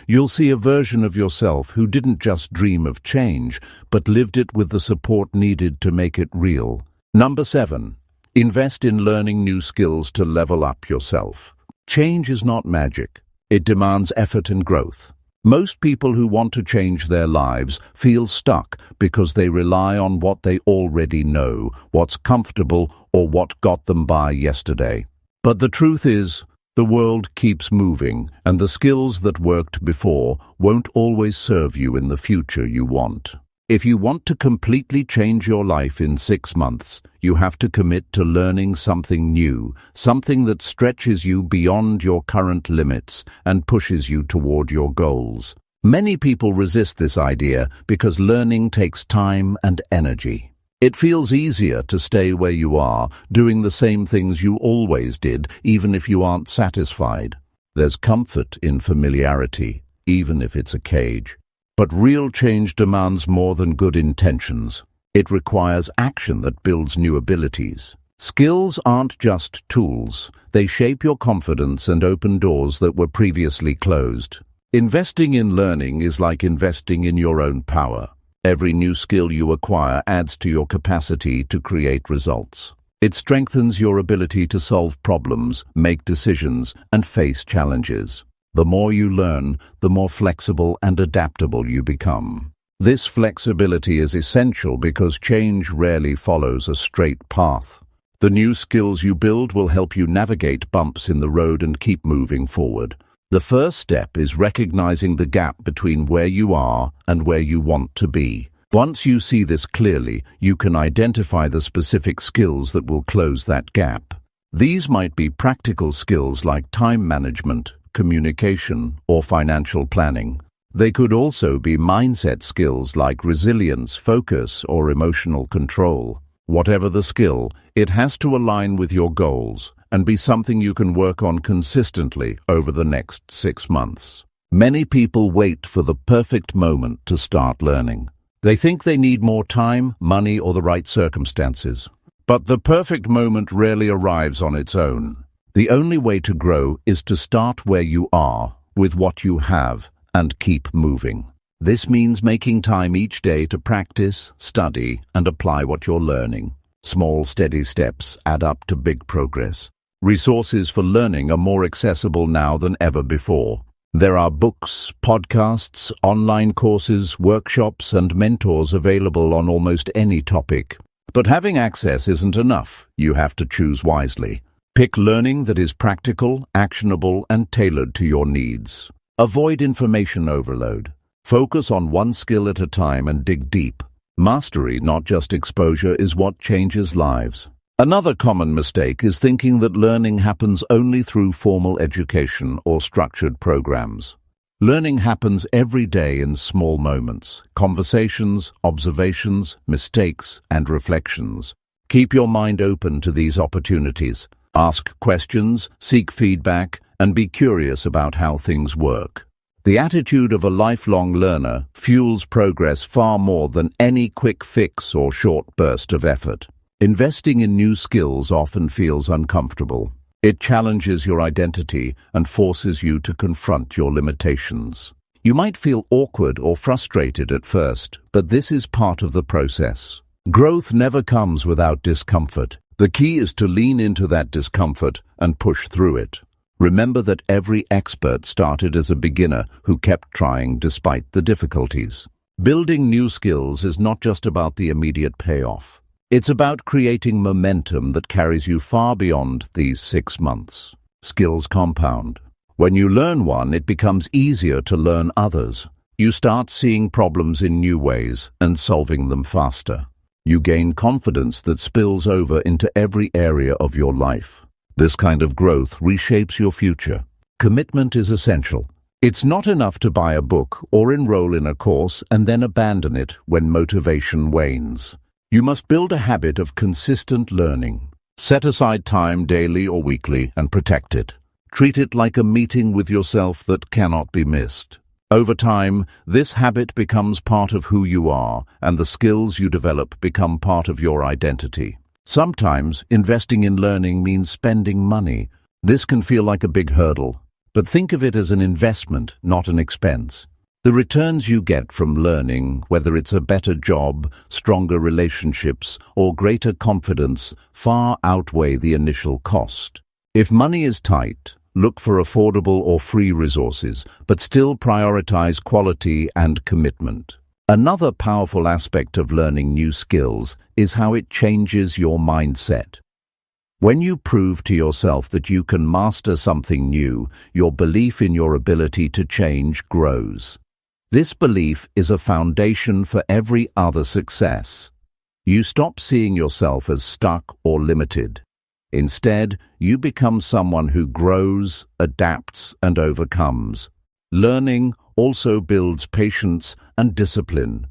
You'll see a version of yourself who didn't just dream of change, but lived it with the support needed to make it real. Number 7. Invest in learning new skills to level up yourself. Change is not magic. It demands effort and growth. Most people who want to change their lives feel stuck because they rely on what they already know, what's comfortable, or what got them by yesterday. But the truth is, the world keeps moving, and the skills that worked before won't always serve you in the future you want. If you want to completely change your life in 6 months, you have to commit to learning something new, something that stretches you beyond your current limits and pushes you toward your goals. Many people resist this idea because learning takes time and energy. It feels easier to stay where you are, doing the same things you always did, even if you aren't satisfied. There's comfort in familiarity, even if it's a cage. But real change demands more than good intentions. It requires action that builds new abilities. Skills aren't just tools. They shape your confidence and open doors that were previously closed. Investing in learning is like investing in your own power. Every new skill you acquire adds to your capacity to create results. It strengthens your ability to solve problems, make decisions, and face challenges. The more you learn, the more flexible and adaptable you become. This flexibility is essential because change rarely follows a straight path. The new skills you build will help you navigate bumps in the road and keep moving forward. The first step is recognizing the gap between where you are and where you want to be. Once you see this clearly, you can identify the specific skills that will close that gap. These might be practical skills like time management, communication, or financial planning. They could also be mindset skills like resilience, focus, or emotional control. Whatever the skill, it has to align with your goals and be something you can work on consistently over the next 6 months. Many people wait for the perfect moment to start learning. They think they need more time, money, or the right circumstances. But the perfect moment rarely arrives on its own. The only way to grow is to start where you are, with what you have, and keep moving. This means making time each day to practice, study, and apply what you're learning. Small, steady steps add up to big progress. Resources for learning are more accessible now than ever before. There are books, podcasts, online courses, workshops, and mentors available on almost any topic. But having access isn't enough. You have to choose wisely. Pick learning that is practical, actionable, and tailored to your needs. Avoid information overload. Focus on one skill at a time and dig deep. Mastery, not just exposure, is what changes lives. Another common mistake is thinking that learning happens only through formal education or structured programs. Learning happens every day in small moments, conversations, observations, mistakes, and reflections. Keep your mind open to these opportunities. Ask questions, seek feedback, and be curious about how things work. The attitude of a lifelong learner fuels progress far more than any quick fix or short burst of effort. Investing in new skills often feels uncomfortable. It challenges your identity and forces you to confront your limitations. You might feel awkward or frustrated at first, but this is part of the process. Growth never comes without discomfort. The key is to lean into that discomfort and push through it. Remember that every expert started as a beginner who kept trying despite the difficulties. Building new skills is not just about the immediate payoff. It's about creating momentum that carries you far beyond these 6 months. Skills compound. When you learn one, it becomes easier to learn others. You start seeing problems in new ways and solving them faster. You gain confidence that spills over into every area of your life. This kind of growth reshapes your future. Commitment is essential. It's not enough to buy a book or enroll in a course and then abandon it when motivation wanes. You must build a habit of consistent learning. Set aside time daily or weekly and protect it. Treat it like a meeting with yourself that cannot be missed. Over time, this habit becomes part of who you are, and the skills you develop become part of your identity. Sometimes, investing in learning means spending money. This can feel like a big hurdle, but think of it as an investment, not an expense. The returns you get from learning, whether it's a better job, stronger relationships, or greater confidence, far outweigh the initial cost. If money is tight, look for affordable or free resources, but still prioritize quality and commitment. Another powerful aspect of learning new skills is how it changes your mindset. When you prove to yourself that you can master something new, your belief in your ability to change grows. This belief is a foundation for every other success. You stop seeing yourself as stuck or limited. Instead, you become someone who grows, adapts, and overcomes. Learning also builds patience and discipline.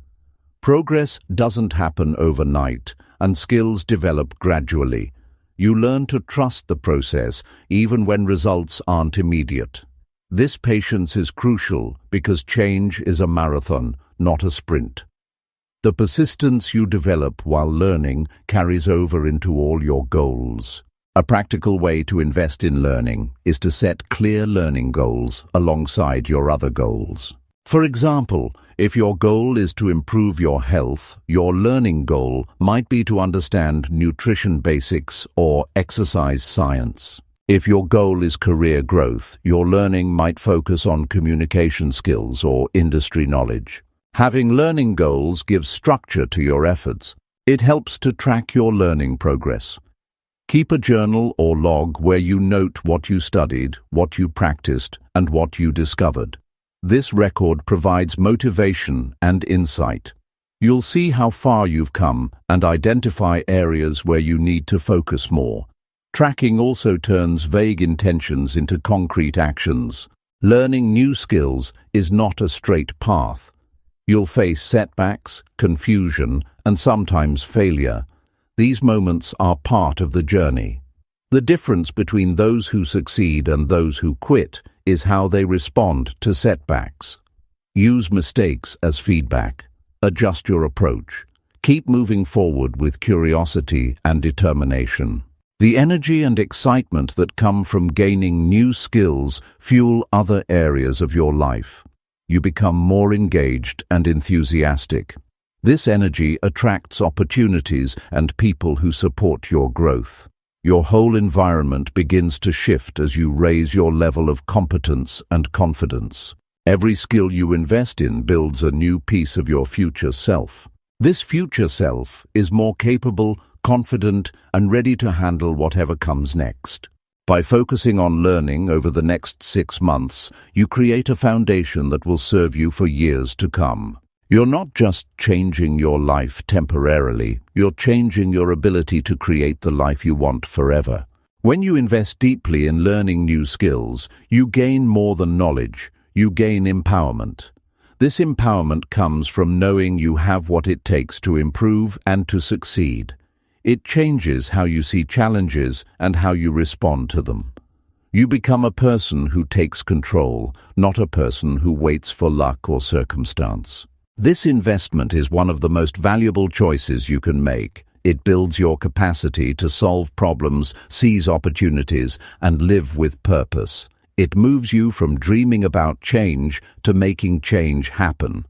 Progress doesn't happen overnight, and skills develop gradually. You learn to trust the process, even when results aren't immediate. This patience is crucial because change is a marathon, not a sprint. The persistence you develop while learning carries over into all your goals. A practical way to invest in learning is to set clear learning goals alongside your other goals. For example, if your goal is to improve your health, your learning goal might be to understand nutrition basics or exercise science. If your goal is career growth, your learning might focus on communication skills or industry knowledge. Having learning goals gives structure to your efforts. It helps to track your learning progress. Keep a journal or log where you note what you studied, what you practiced, and what you discovered. This record provides motivation and insight. You'll see how far you've come and identify areas where you need to focus more. Tracking also turns vague intentions into concrete actions. Learning new skills is not a straight path. You'll face setbacks, confusion, and sometimes failure. These moments are part of the journey. The difference between those who succeed and those who quit is how they respond to setbacks. Use mistakes as feedback. Adjust your approach. Keep moving forward with curiosity and determination. The energy and excitement that come from gaining new skills fuel other areas of your life. You become more engaged and enthusiastic. This energy attracts opportunities and people who support your growth. Your whole environment begins to shift as you raise your level of competence and confidence. Every skill you invest in builds a new piece of your future self. This future self is more capable, confident, and ready to handle whatever comes next. By focusing on learning over the next 6 months, you create a foundation that will serve you for years to come. You're not just changing your life temporarily, you're changing your ability to create the life you want forever. When you invest deeply in learning new skills, you gain more than knowledge, you gain empowerment. This empowerment comes from knowing you have what it takes to improve and to succeed. It changes how you see challenges and how you respond to them. You become a person who takes control, not a person who waits for luck or circumstance. This investment is one of the most valuable choices you can make. It builds your capacity to solve problems, seize opportunities, and live with purpose. It moves you from dreaming about change to making change happen.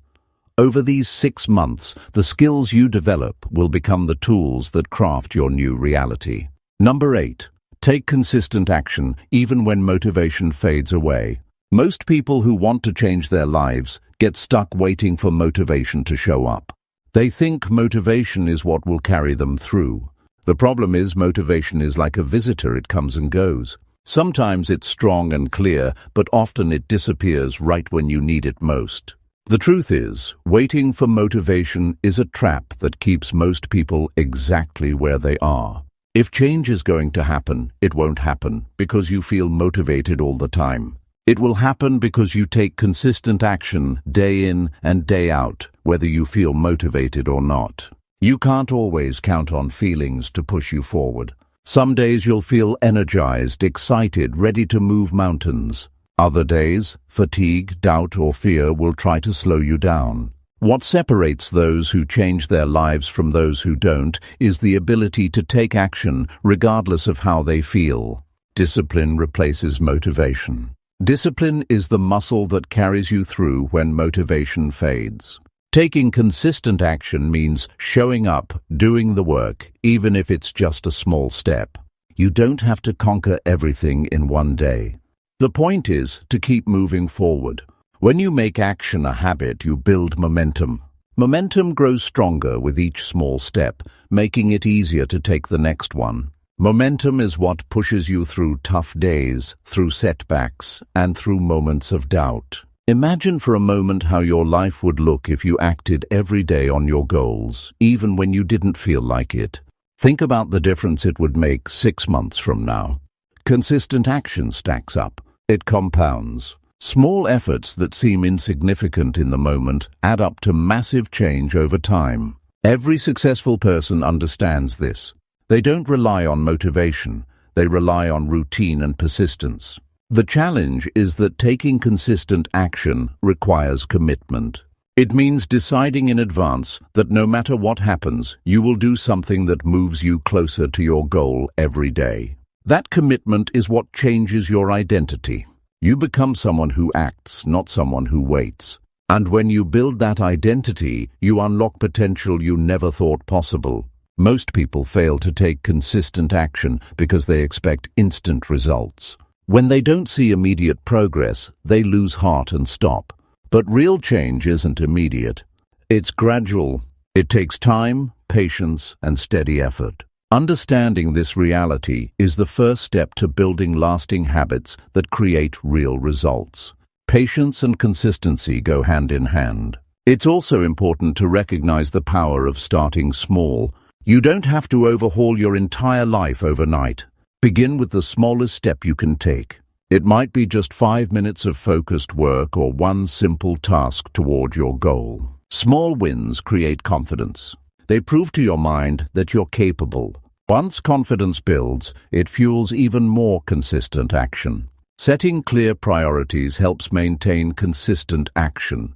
Over these 6 months, the skills you develop will become the tools that craft your new reality. Number 8. Take consistent action, even when motivation fades away. Most people who want to change their lives get stuck waiting for motivation to show up. They think motivation is what will carry them through. The problem is motivation is like a visitor, it comes and goes. Sometimes it's strong and clear, but often it disappears right when you need it most. The truth is, waiting for motivation is a trap that keeps most people exactly where they are. If change is going to happen, it won't happen because you feel motivated all the time. It will happen because you take consistent action day in and day out, whether you feel motivated or not. You can't always count on feelings to push you forward. Some days you'll feel energized, excited, ready to move mountains. Other days, fatigue, doubt, or fear will try to slow you down. What separates those who change their lives from those who don't is the ability to take action regardless of how they feel. Discipline replaces motivation. Discipline is the muscle that carries you through when motivation fades. Taking consistent action means showing up, doing the work, even if it's just a small step. You don't have to conquer everything in one day. The point is to keep moving forward. When you make action a habit, you build momentum. Momentum grows stronger with each small step, making it easier to take the next one. Momentum is what pushes you through tough days, through setbacks, and through moments of doubt. Imagine for a moment how your life would look if you acted every day on your goals, even when you didn't feel like it. Think about the difference it would make 6 months from now. Consistent action stacks up. It compounds. Small efforts that seem insignificant in the moment add up to massive change over time. Every successful person understands this. They don't rely on motivation. They rely on routine and persistence. The challenge is that taking consistent action requires commitment. It means deciding in advance that no matter what happens, you will do something that moves you closer to your goal every day. That commitment is what changes your identity. You become someone who acts, not someone who waits. And when you build that identity, you unlock potential you never thought possible. Most people fail to take consistent action because they expect instant results. When they don't see immediate progress, they lose heart and stop. But real change isn't immediate. It's gradual. It takes time, patience, and steady effort. Understanding this reality is the first step to building lasting habits that create real results. Patience and consistency go hand in hand. It's also important to recognize the power of starting small. You don't have to overhaul your entire life overnight. Begin with the smallest step you can take. It might be just 5 minutes of focused work or one simple task toward your goal. Small wins create confidence. They prove to your mind that you're capable. Once confidence builds, it fuels even more consistent action. Setting clear priorities helps maintain consistent action.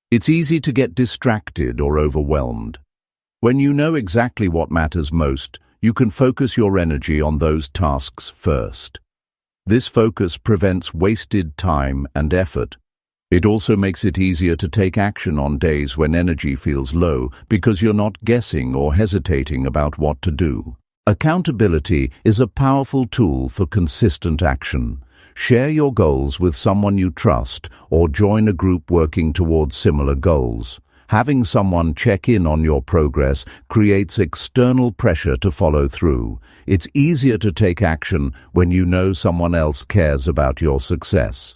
It's easy to get distracted or overwhelmed. When you know exactly what matters most, you can focus your energy on those tasks first. This focus prevents wasted time and effort. It also makes it easier to take action on days when energy feels low because you're not guessing or hesitating about what to do. Accountability is a powerful tool for consistent action. Share your goals with someone you trust or join a group working towards similar goals. Having someone check in on your progress creates external pressure to follow through. It's easier to take action when you know someone else cares about your success.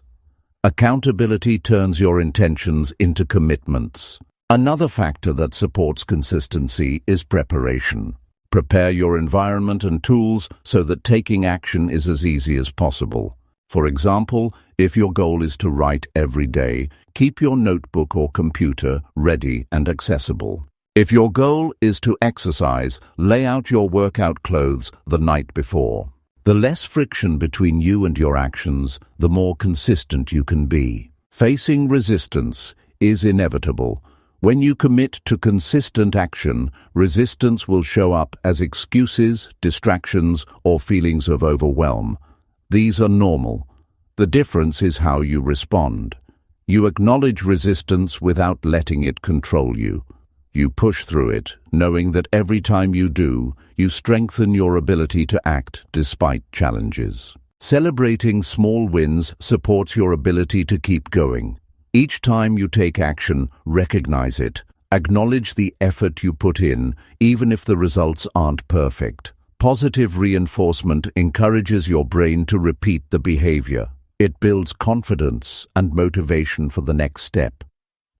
Accountability turns your intentions into commitments. Another factor that supports consistency is preparation. Prepare your environment and tools so that taking action is as easy as possible. For example, if your goal is to write every day, keep your notebook or computer ready and accessible. If your goal is to exercise, lay out your workout clothes the night before. The less friction between you and your actions, the more consistent you can be. Facing resistance is inevitable. When you commit to consistent action, resistance will show up as excuses, distractions, or feelings of overwhelm. These are normal. The difference is how you respond. You acknowledge resistance without letting it control you. You push through it, knowing that every time you do, you strengthen your ability to act despite challenges. Celebrating small wins supports your ability to keep going. Each time you take action, recognize it. Acknowledge the effort you put in, even if the results aren't perfect. Positive reinforcement encourages your brain to repeat the behavior. It builds confidence and motivation for the next step.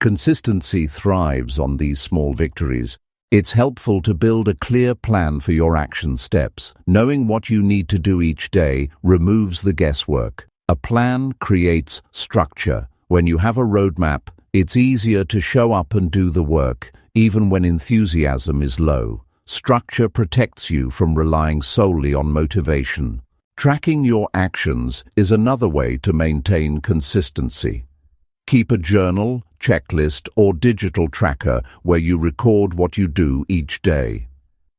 Consistency thrives on these small victories. It's helpful to build a clear plan for your action steps. Knowing what you need to do each day removes the guesswork. A plan creates structure. When you have a roadmap, it's easier to show up and do the work, even when enthusiasm is low. Structure protects you from relying solely on motivation. Tracking your actions is another way to maintain consistency. Keep a journal, checklist, or digital tracker where you record what you do each day.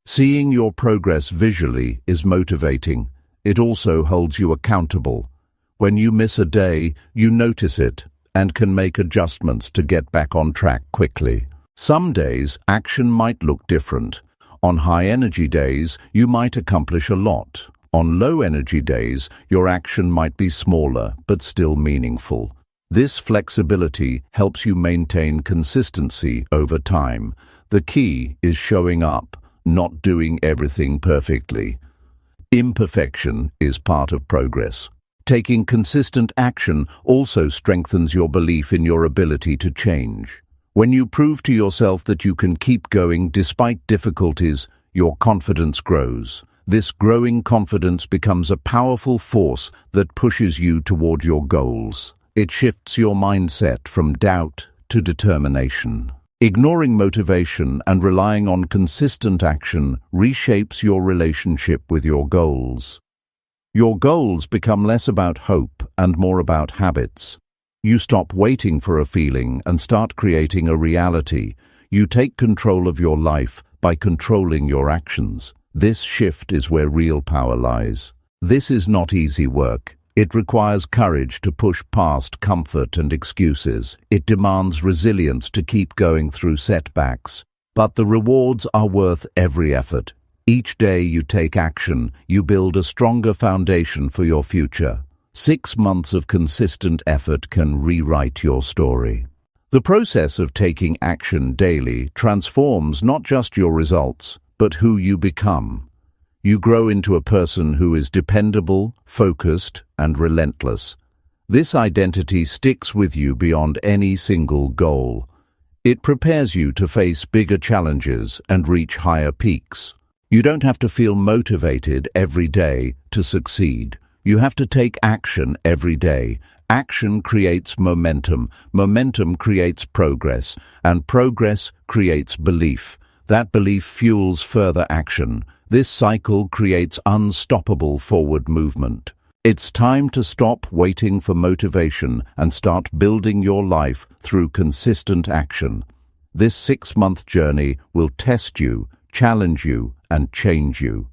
Seeing your progress visually is motivating. It also holds you accountable. When you miss a day, you notice it and can make adjustments to get back on track quickly. Some days, action might look different. On high-energy days, you might accomplish a lot. On low-energy days, your action might be smaller but still meaningful. This flexibility helps you maintain consistency over time. The key is showing up, not doing everything perfectly. Imperfection is part of progress. Taking consistent action also strengthens your belief in your ability to change. When you prove to yourself that you can keep going despite difficulties, your confidence grows. This growing confidence becomes a powerful force that pushes you toward your goals. It shifts your mindset from doubt to determination. Ignoring motivation and relying on consistent action reshapes your relationship with your goals. Your goals become less about hope and more about habits. You stop waiting for a feeling and start creating a reality. You take control of your life by controlling your actions. This shift is where real power lies. This is not easy work. It requires courage to push past comfort and excuses. It demands resilience to keep going through setbacks. But the rewards are worth every effort. Each day you take action, you build a stronger foundation for your future. 6 months of consistent effort can rewrite your story. The process of taking action daily transforms not just your results, but who you become. You grow into a person who is dependable, focused, and relentless. This identity sticks with you beyond any single goal. It prepares you to face bigger challenges and reach higher peaks. You don't have to feel motivated every day to succeed. You have to take action every day. Action creates momentum. Momentum creates progress. And progress creates belief. That belief fuels further action. This cycle creates unstoppable forward movement. It's time to stop waiting for motivation and start building your life through consistent action. This 6-month journey will test you, challenge you, and change you.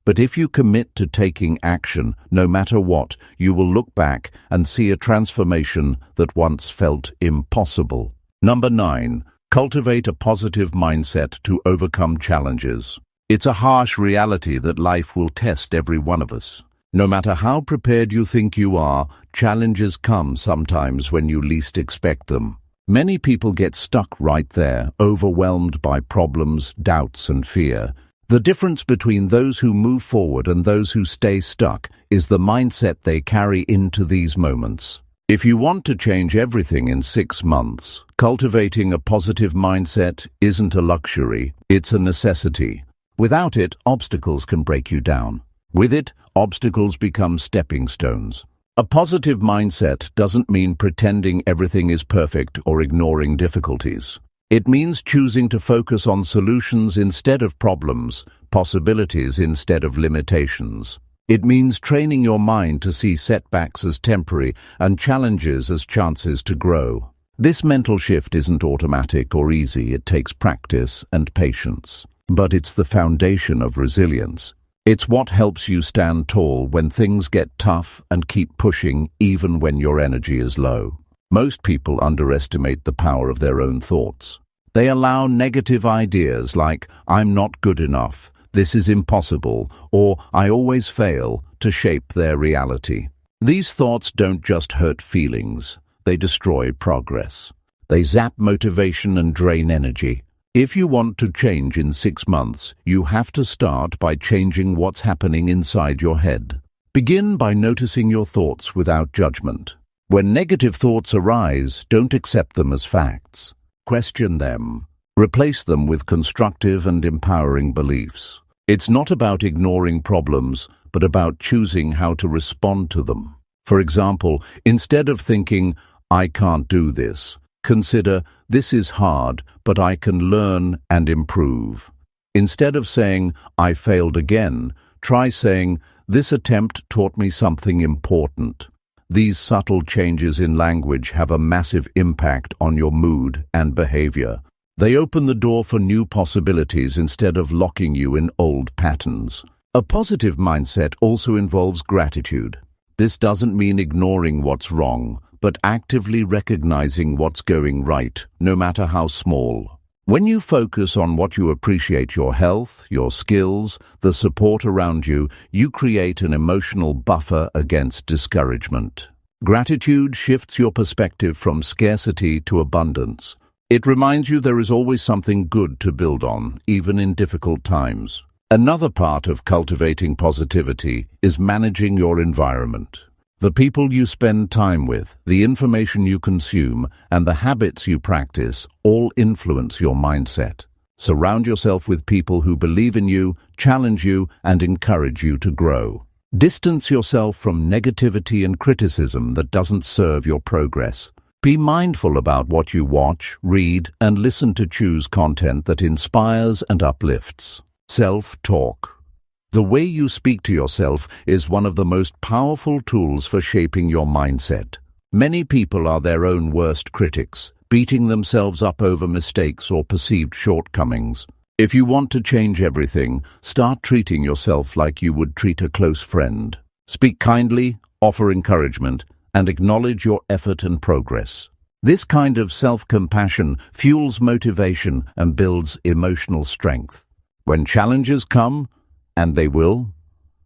But if you commit to taking action, no matter what, you will look back and see a transformation that once felt impossible. Number 9. Cultivate a positive mindset to overcome challenges. It's a harsh reality that life will test every one of us. No matter how prepared you think you are, challenges come sometimes when you least expect them. Many people get stuck right there, overwhelmed by problems, doubts, and fear. The difference between those who move forward and those who stay stuck is the mindset they carry into these moments. If you want to change everything in 6 months, cultivating a positive mindset isn't a luxury, it's a necessity. Without it, obstacles can break you down. With it, obstacles become stepping stones. A positive mindset doesn't mean pretending everything is perfect or ignoring difficulties. It means choosing to focus on solutions instead of problems, possibilities instead of limitations. It means training your mind to see setbacks as temporary and challenges as chances to grow. This mental shift isn't automatic or easy. It takes practice and patience. But it's the foundation of resilience. It's what helps you stand tall when things get tough and keep pushing even when your energy is low. Most people underestimate the power of their own thoughts. They allow negative ideas like, "I'm not good enough," "this is impossible," or "I always fail," to shape their reality. These thoughts don't just hurt feelings, they destroy progress. They zap motivation and drain energy. If you want to change in 6 months, you have to start by changing what's happening inside your head. Begin by noticing your thoughts without judgment. When negative thoughts arise, don't accept them as facts. Question them. Replace them with constructive and empowering beliefs. It's not about ignoring problems, but about choosing how to respond to them. For example, instead of thinking, "I can't do this," consider, "This is hard, but I can learn and improve." Instead of saying, "I failed again," try saying, "This attempt taught me something important." These subtle changes in language have a massive impact on your mood and behavior. They open the door for new possibilities instead of locking you in old patterns. A positive mindset also involves gratitude. This doesn't mean ignoring what's wrong, but actively recognizing what's going right, no matter how small. When you focus on what you appreciate, your health, your skills, the support around you, you create an emotional buffer against discouragement. Gratitude shifts your perspective from scarcity to abundance. It reminds you there is always something good to build on, even in difficult times. Another part of cultivating positivity is managing your environment. The people you spend time with, the information you consume, and the habits you practice all influence your mindset. Surround yourself with people who believe in you, challenge you, and encourage you to grow. Distance yourself from negativity and criticism that doesn't serve your progress. Be mindful about what you watch, read, and listen to. Choose content that inspires and uplifts. Self-talk. The way you speak to yourself is one of the most powerful tools for shaping your mindset. Many people are their own worst critics, beating themselves up over mistakes or perceived shortcomings. If you want to change everything, start treating yourself like you would treat a close friend. Speak kindly, offer encouragement, and acknowledge your effort and progress. This kind of self-compassion fuels motivation and builds emotional strength. When challenges come, and they will,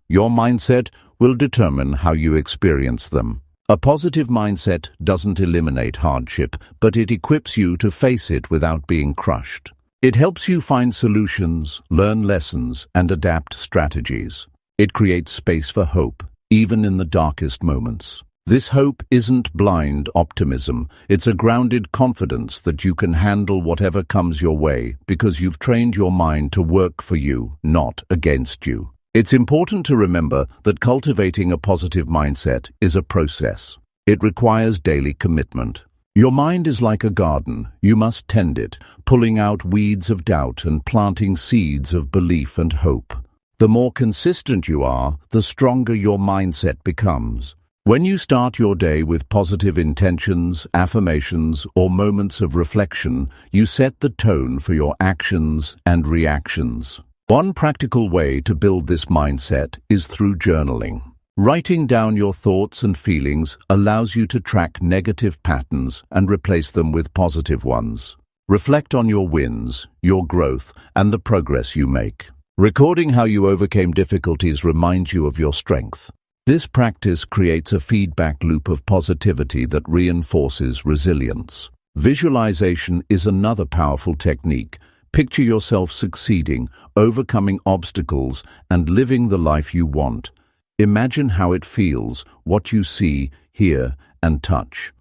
your mindset will determine how you experience them. A positive mindset doesn't eliminate hardship, but it equips you to face it without being crushed. It helps you find solutions, learn lessons, and adapt strategies. It creates space for hope, even in the darkest moments. This hope isn't blind optimism. It's a grounded confidence that you can handle whatever comes your way because you've trained your mind to work for you, not against you. It's important to remember that cultivating a positive mindset is a process. It requires daily commitment. Your mind is like a garden. You must tend it, pulling out weeds of doubt and planting seeds of belief and hope. The more consistent you are, the stronger your mindset becomes. When you start your day with positive intentions, affirmations, or moments of reflection, you set the tone for your actions and reactions. One practical way to build this mindset is through journaling. Writing down your thoughts and feelings allows you to track negative patterns and replace them with positive ones. Reflect on your wins, your growth, and the progress you make. Recording how you overcame difficulties reminds you of your strength. This practice creates a feedback loop of positivity that reinforces resilience. Visualization is another powerful technique. Picture yourself succeeding, overcoming obstacles, and living the life you want. Imagine how it feels, what you see, hear, and touch.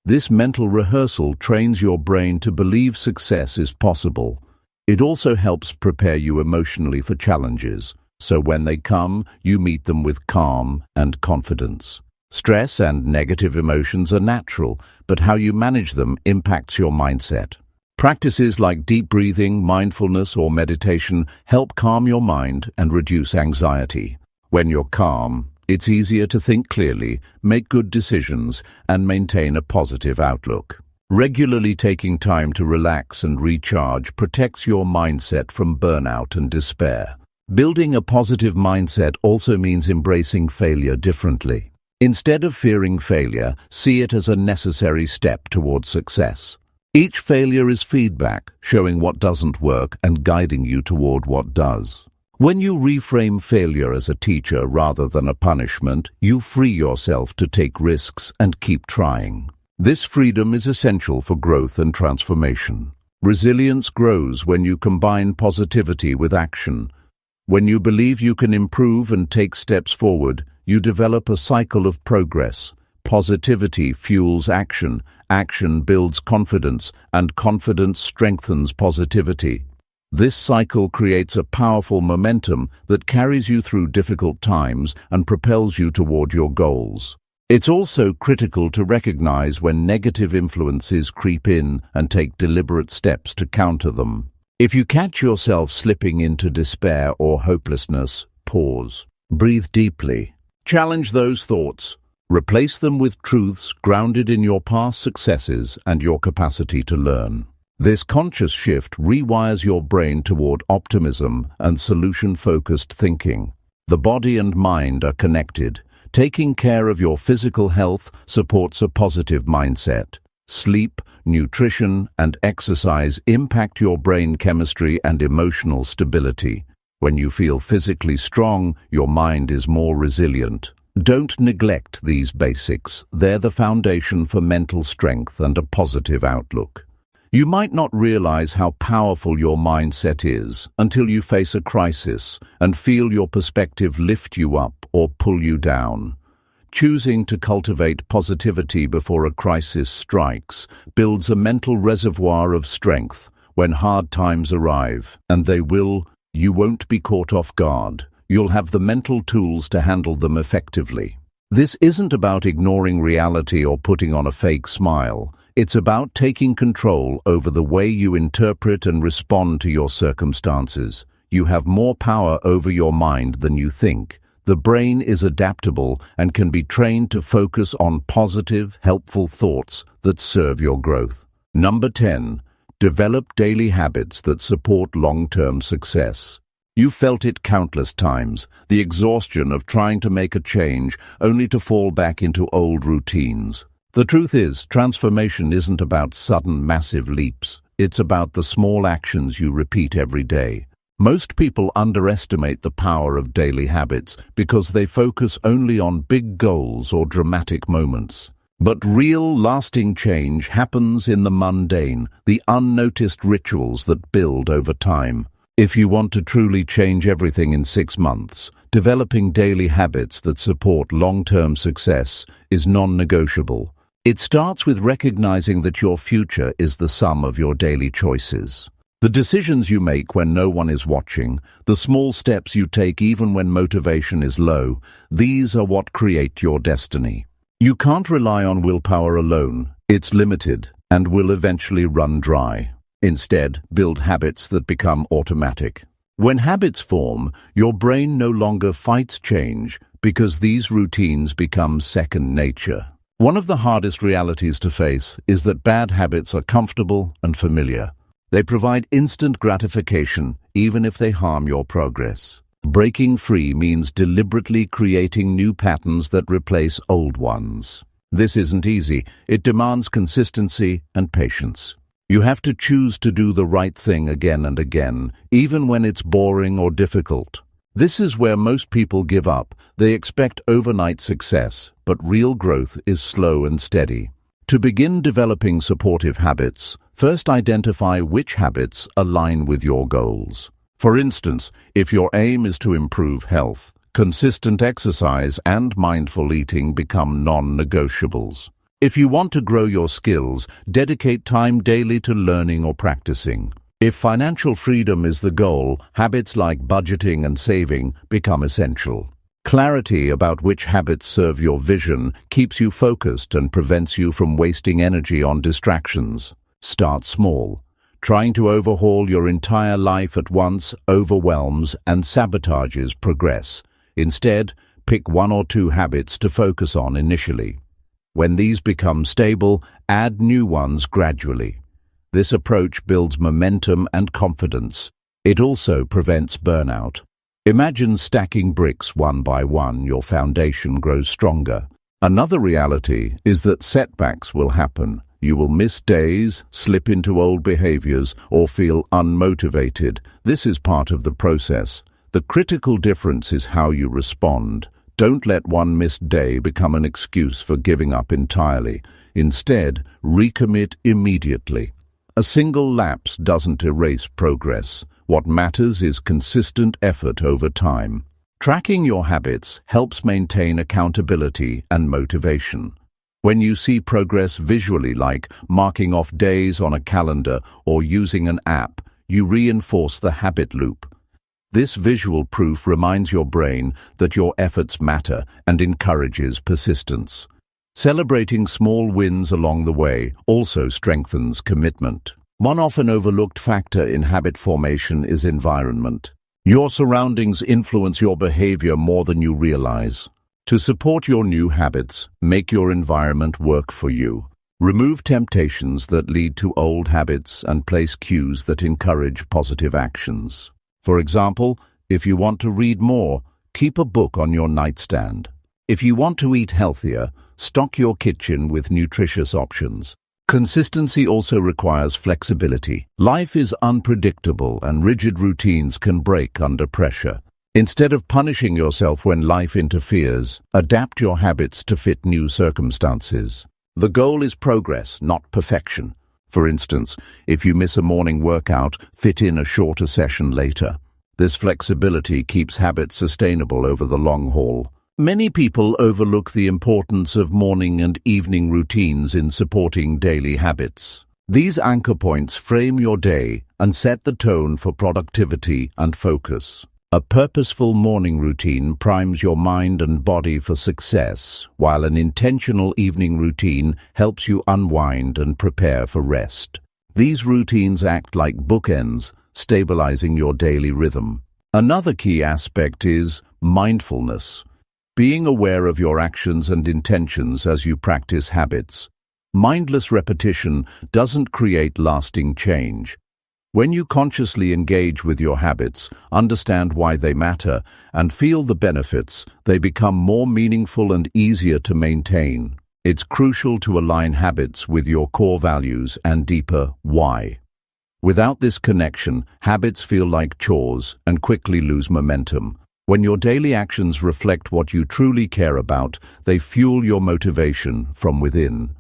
This mental rehearsal trains your brain to believe success is possible. It also helps prepare you emotionally for challenges. So when they come, you meet them with calm and confidence. Stress and negative emotions are natural, but how you manage them impacts your mindset. Practices like deep breathing, mindfulness, or meditation help calm your mind and reduce anxiety. When you're calm, it's easier to think clearly, make good decisions, and maintain a positive outlook. Regularly taking time to relax and recharge protects your mindset from burnout and despair. Building a positive mindset also means embracing failure differently. Instead of fearing failure, see it as a necessary step towards success. Each failure is feedback, showing what doesn't work and guiding you toward what does. When you reframe failure as a teacher rather than a punishment, you free yourself to take risks and keep trying. This freedom is essential for growth and transformation. Resilience grows when you combine positivity with action. When you believe you can improve and take steps forward, you develop a cycle of progress. Positivity fuels action, action builds confidence, and confidence strengthens positivity. This cycle creates a powerful momentum that carries you through difficult times and propels you toward your goals. It's also critical to recognize when negative influences creep in and take deliberate steps to counter them. If you catch yourself slipping into despair or hopelessness, pause. Breathe deeply. Challenge those thoughts. Replace them with truths grounded in your past successes and your capacity to learn. This conscious shift rewires your brain toward optimism and solution-focused thinking. The body and mind are connected. Taking care of your physical health supports a positive mindset. Sleep, nutrition, and exercise impact your brain chemistry and emotional stability. When you feel physically strong, your mind is more resilient. Don't neglect these basics. They're the foundation for mental strength and a positive outlook. You might not realize how powerful your mindset is until you face a crisis and feel your perspective lift you up or pull you down. Choosing to cultivate positivity before a crisis strikes builds a mental reservoir of strength. When hard times arrive, and they will, you won't be caught off guard. You'll have the mental tools to handle them effectively. This isn't about ignoring reality or putting on a fake smile. It's about taking control over the way you interpret and respond to your circumstances. You have more power over your mind than you think. The brain is adaptable and can be trained to focus on positive, helpful thoughts that serve your growth. Number 10. Develop daily habits that support long-term success. You've felt it countless times, the exhaustion of trying to make a change only to fall back into old routines. The truth is, transformation isn't about sudden, massive leaps. It's about the small actions you repeat every day. Most people underestimate the power of daily habits because they focus only on big goals or dramatic moments. But real, lasting change happens in the mundane, the unnoticed rituals that build over time. If you want to truly change everything in 6 months, developing daily habits that support long-term success is non-negotiable. It starts with recognizing that your future is the sum of your daily choices. The decisions you make when no one is watching, the small steps you take even when motivation is low, these are what create your destiny. You can't rely on willpower alone. It's limited and will eventually run dry. Instead, build habits that become automatic. When habits form, your brain no longer fights change because these routines become second nature. One of the hardest realities to face is that bad habits are comfortable and familiar. They provide instant gratification, even if they harm your progress. Breaking free means deliberately creating new patterns that replace old ones. This isn't easy. It demands consistency and patience. You have to choose to do the right thing again and again, even when it's boring or difficult. This is where most people give up. They expect overnight success, but real growth is slow and steady. To begin developing supportive habits, first identify which habits align with your goals. For instance, if your aim is to improve health, consistent exercise and mindful eating become non-negotiables. If you want to grow your skills, dedicate time daily to learning or practicing. If financial freedom is the goal, habits like budgeting and saving become essential. Clarity about which habits serve your vision keeps you focused and prevents you from wasting energy on distractions. Start small. Trying to overhaul your entire life at once overwhelms and sabotages progress. Instead, pick 1 or 2 habits to focus on initially. When these become stable, add new ones gradually. This approach builds momentum and confidence. It also prevents burnout. Imagine stacking bricks one by one. Your foundation grows stronger. Another reality is that setbacks will happen. You will miss days, slip into old behaviors, or feel unmotivated. This is part of the process. The critical difference is how you respond. Don't let one missed day become an excuse for giving up entirely. Instead, recommit immediately. A single lapse doesn't erase progress. What matters is consistent effort over time. Tracking your habits helps maintain accountability and motivation. When you see progress visually, like marking off days on a calendar or using an app, you reinforce the habit loop. This visual proof reminds your brain that your efforts matter and encourages persistence. Celebrating small wins along the way also strengthens commitment. One often overlooked factor in habit formation is environment. Your surroundings influence your behavior more than you realize. To support your new habits, make your environment work for you. Remove temptations that lead to old habits and place cues that encourage positive actions. For example, if you want to read more, keep a book on your nightstand. If you want to eat healthier, stock your kitchen with nutritious options. Consistency also requires flexibility. Life is unpredictable and rigid routines can break under pressure. Instead of punishing yourself when life interferes, adapt your habits to fit new circumstances. The goal is progress, not perfection. For instance, if you miss a morning workout, fit in a shorter session later. This flexibility keeps habits sustainable over the long haul. Many people overlook the importance of morning and evening routines in supporting daily habits. These anchor points frame your day and set the tone for productivity and focus. A purposeful morning routine primes your mind and body for success, while an intentional evening routine helps you unwind and prepare for rest. These routines act like bookends, stabilizing your daily rhythm. Another key aspect is mindfulness. Being aware of your actions and intentions as you practice habits. Mindless repetition doesn't create lasting change. When you consciously engage with your habits, understand why they matter, and feel the benefits, they become more meaningful and easier to maintain. It's crucial to align habits with your core values and deeper why. Without this connection, habits feel like chores and quickly lose momentum. When your daily actions reflect what you truly care about, they fuel your motivation from within.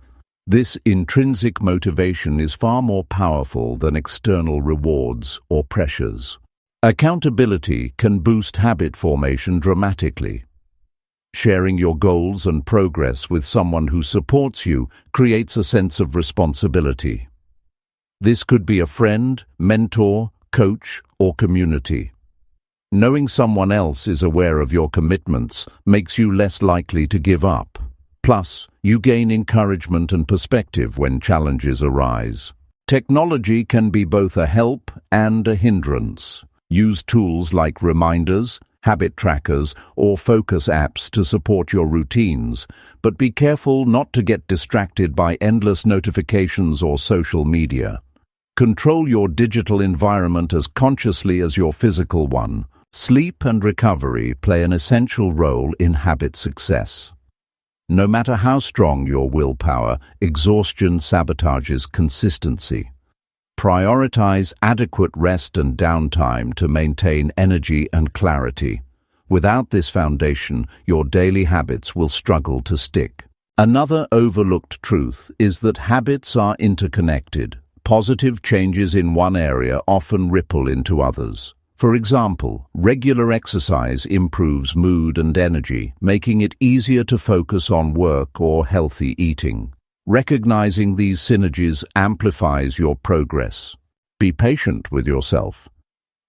This intrinsic motivation is far more powerful than external rewards or pressures. Accountability can boost habit formation dramatically. Sharing your goals and progress with someone who supports you creates a sense of responsibility. This could be a friend, mentor, coach, or community. Knowing someone else is aware of your commitments makes you less likely to give up. Plus, you gain encouragement and perspective when challenges arise. Technology can be both a help and a hindrance. Use tools like reminders, habit trackers, or focus apps to support your routines, but be careful not to get distracted by endless notifications or social media. Control your digital environment as consciously as your physical one. Sleep and recovery play an essential role in habit success. No matter how strong your willpower, exhaustion sabotages consistency. Prioritize adequate rest and downtime to maintain energy and clarity. Without this foundation, your daily habits will struggle to stick. Another overlooked truth is that habits are interconnected. Positive changes in one area often ripple into others. For example, regular exercise improves mood and energy, making it easier to focus on work or healthy eating. Recognizing these synergies amplifies your progress. Be patient with yourself.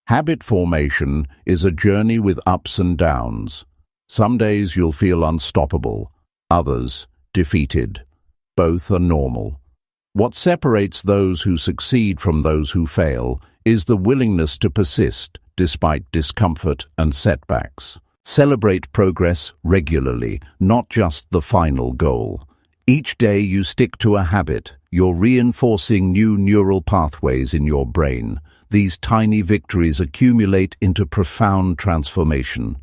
Habit formation is a journey with ups and downs. Some days you'll feel unstoppable, others defeated. Both are normal. What separates those who succeed from those who fail is the willingness to persist despite discomfort and setbacks. Celebrate progress regularly, not just the final goal. Each day you stick to a habit, you're reinforcing new neural pathways in your brain. These tiny victories accumulate into profound transformation.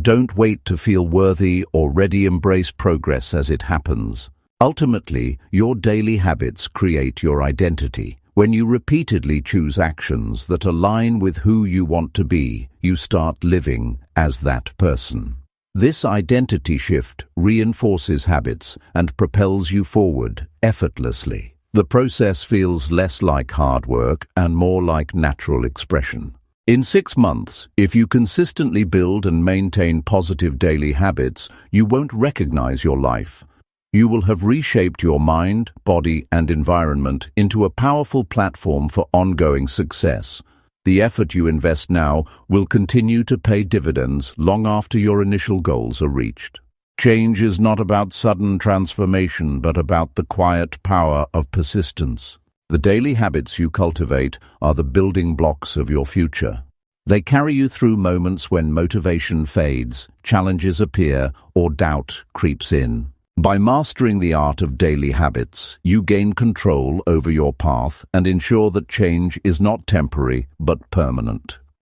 Don't wait to feel worthy, already embrace progress as it happens. Ultimately, your daily habits create your identity. When you repeatedly choose actions that align with who you want to be, you start living as that person. This identity shift reinforces habits and propels you forward effortlessly. The process feels less like hard work and more like natural expression. In 6 months, if you consistently build and maintain positive daily habits, you won't recognize your life. You will have reshaped your mind, body, and environment into a powerful platform for ongoing success. The effort you invest now will continue to pay dividends long after your initial goals are reached. Change is not about sudden transformation, but about the quiet power of persistence. The daily habits you cultivate are the building blocks of your future. They carry you through moments when motivation fades, challenges appear, or doubt creeps in. By mastering the art of daily habits, you gain control over your path and ensure that change is not temporary but permanent.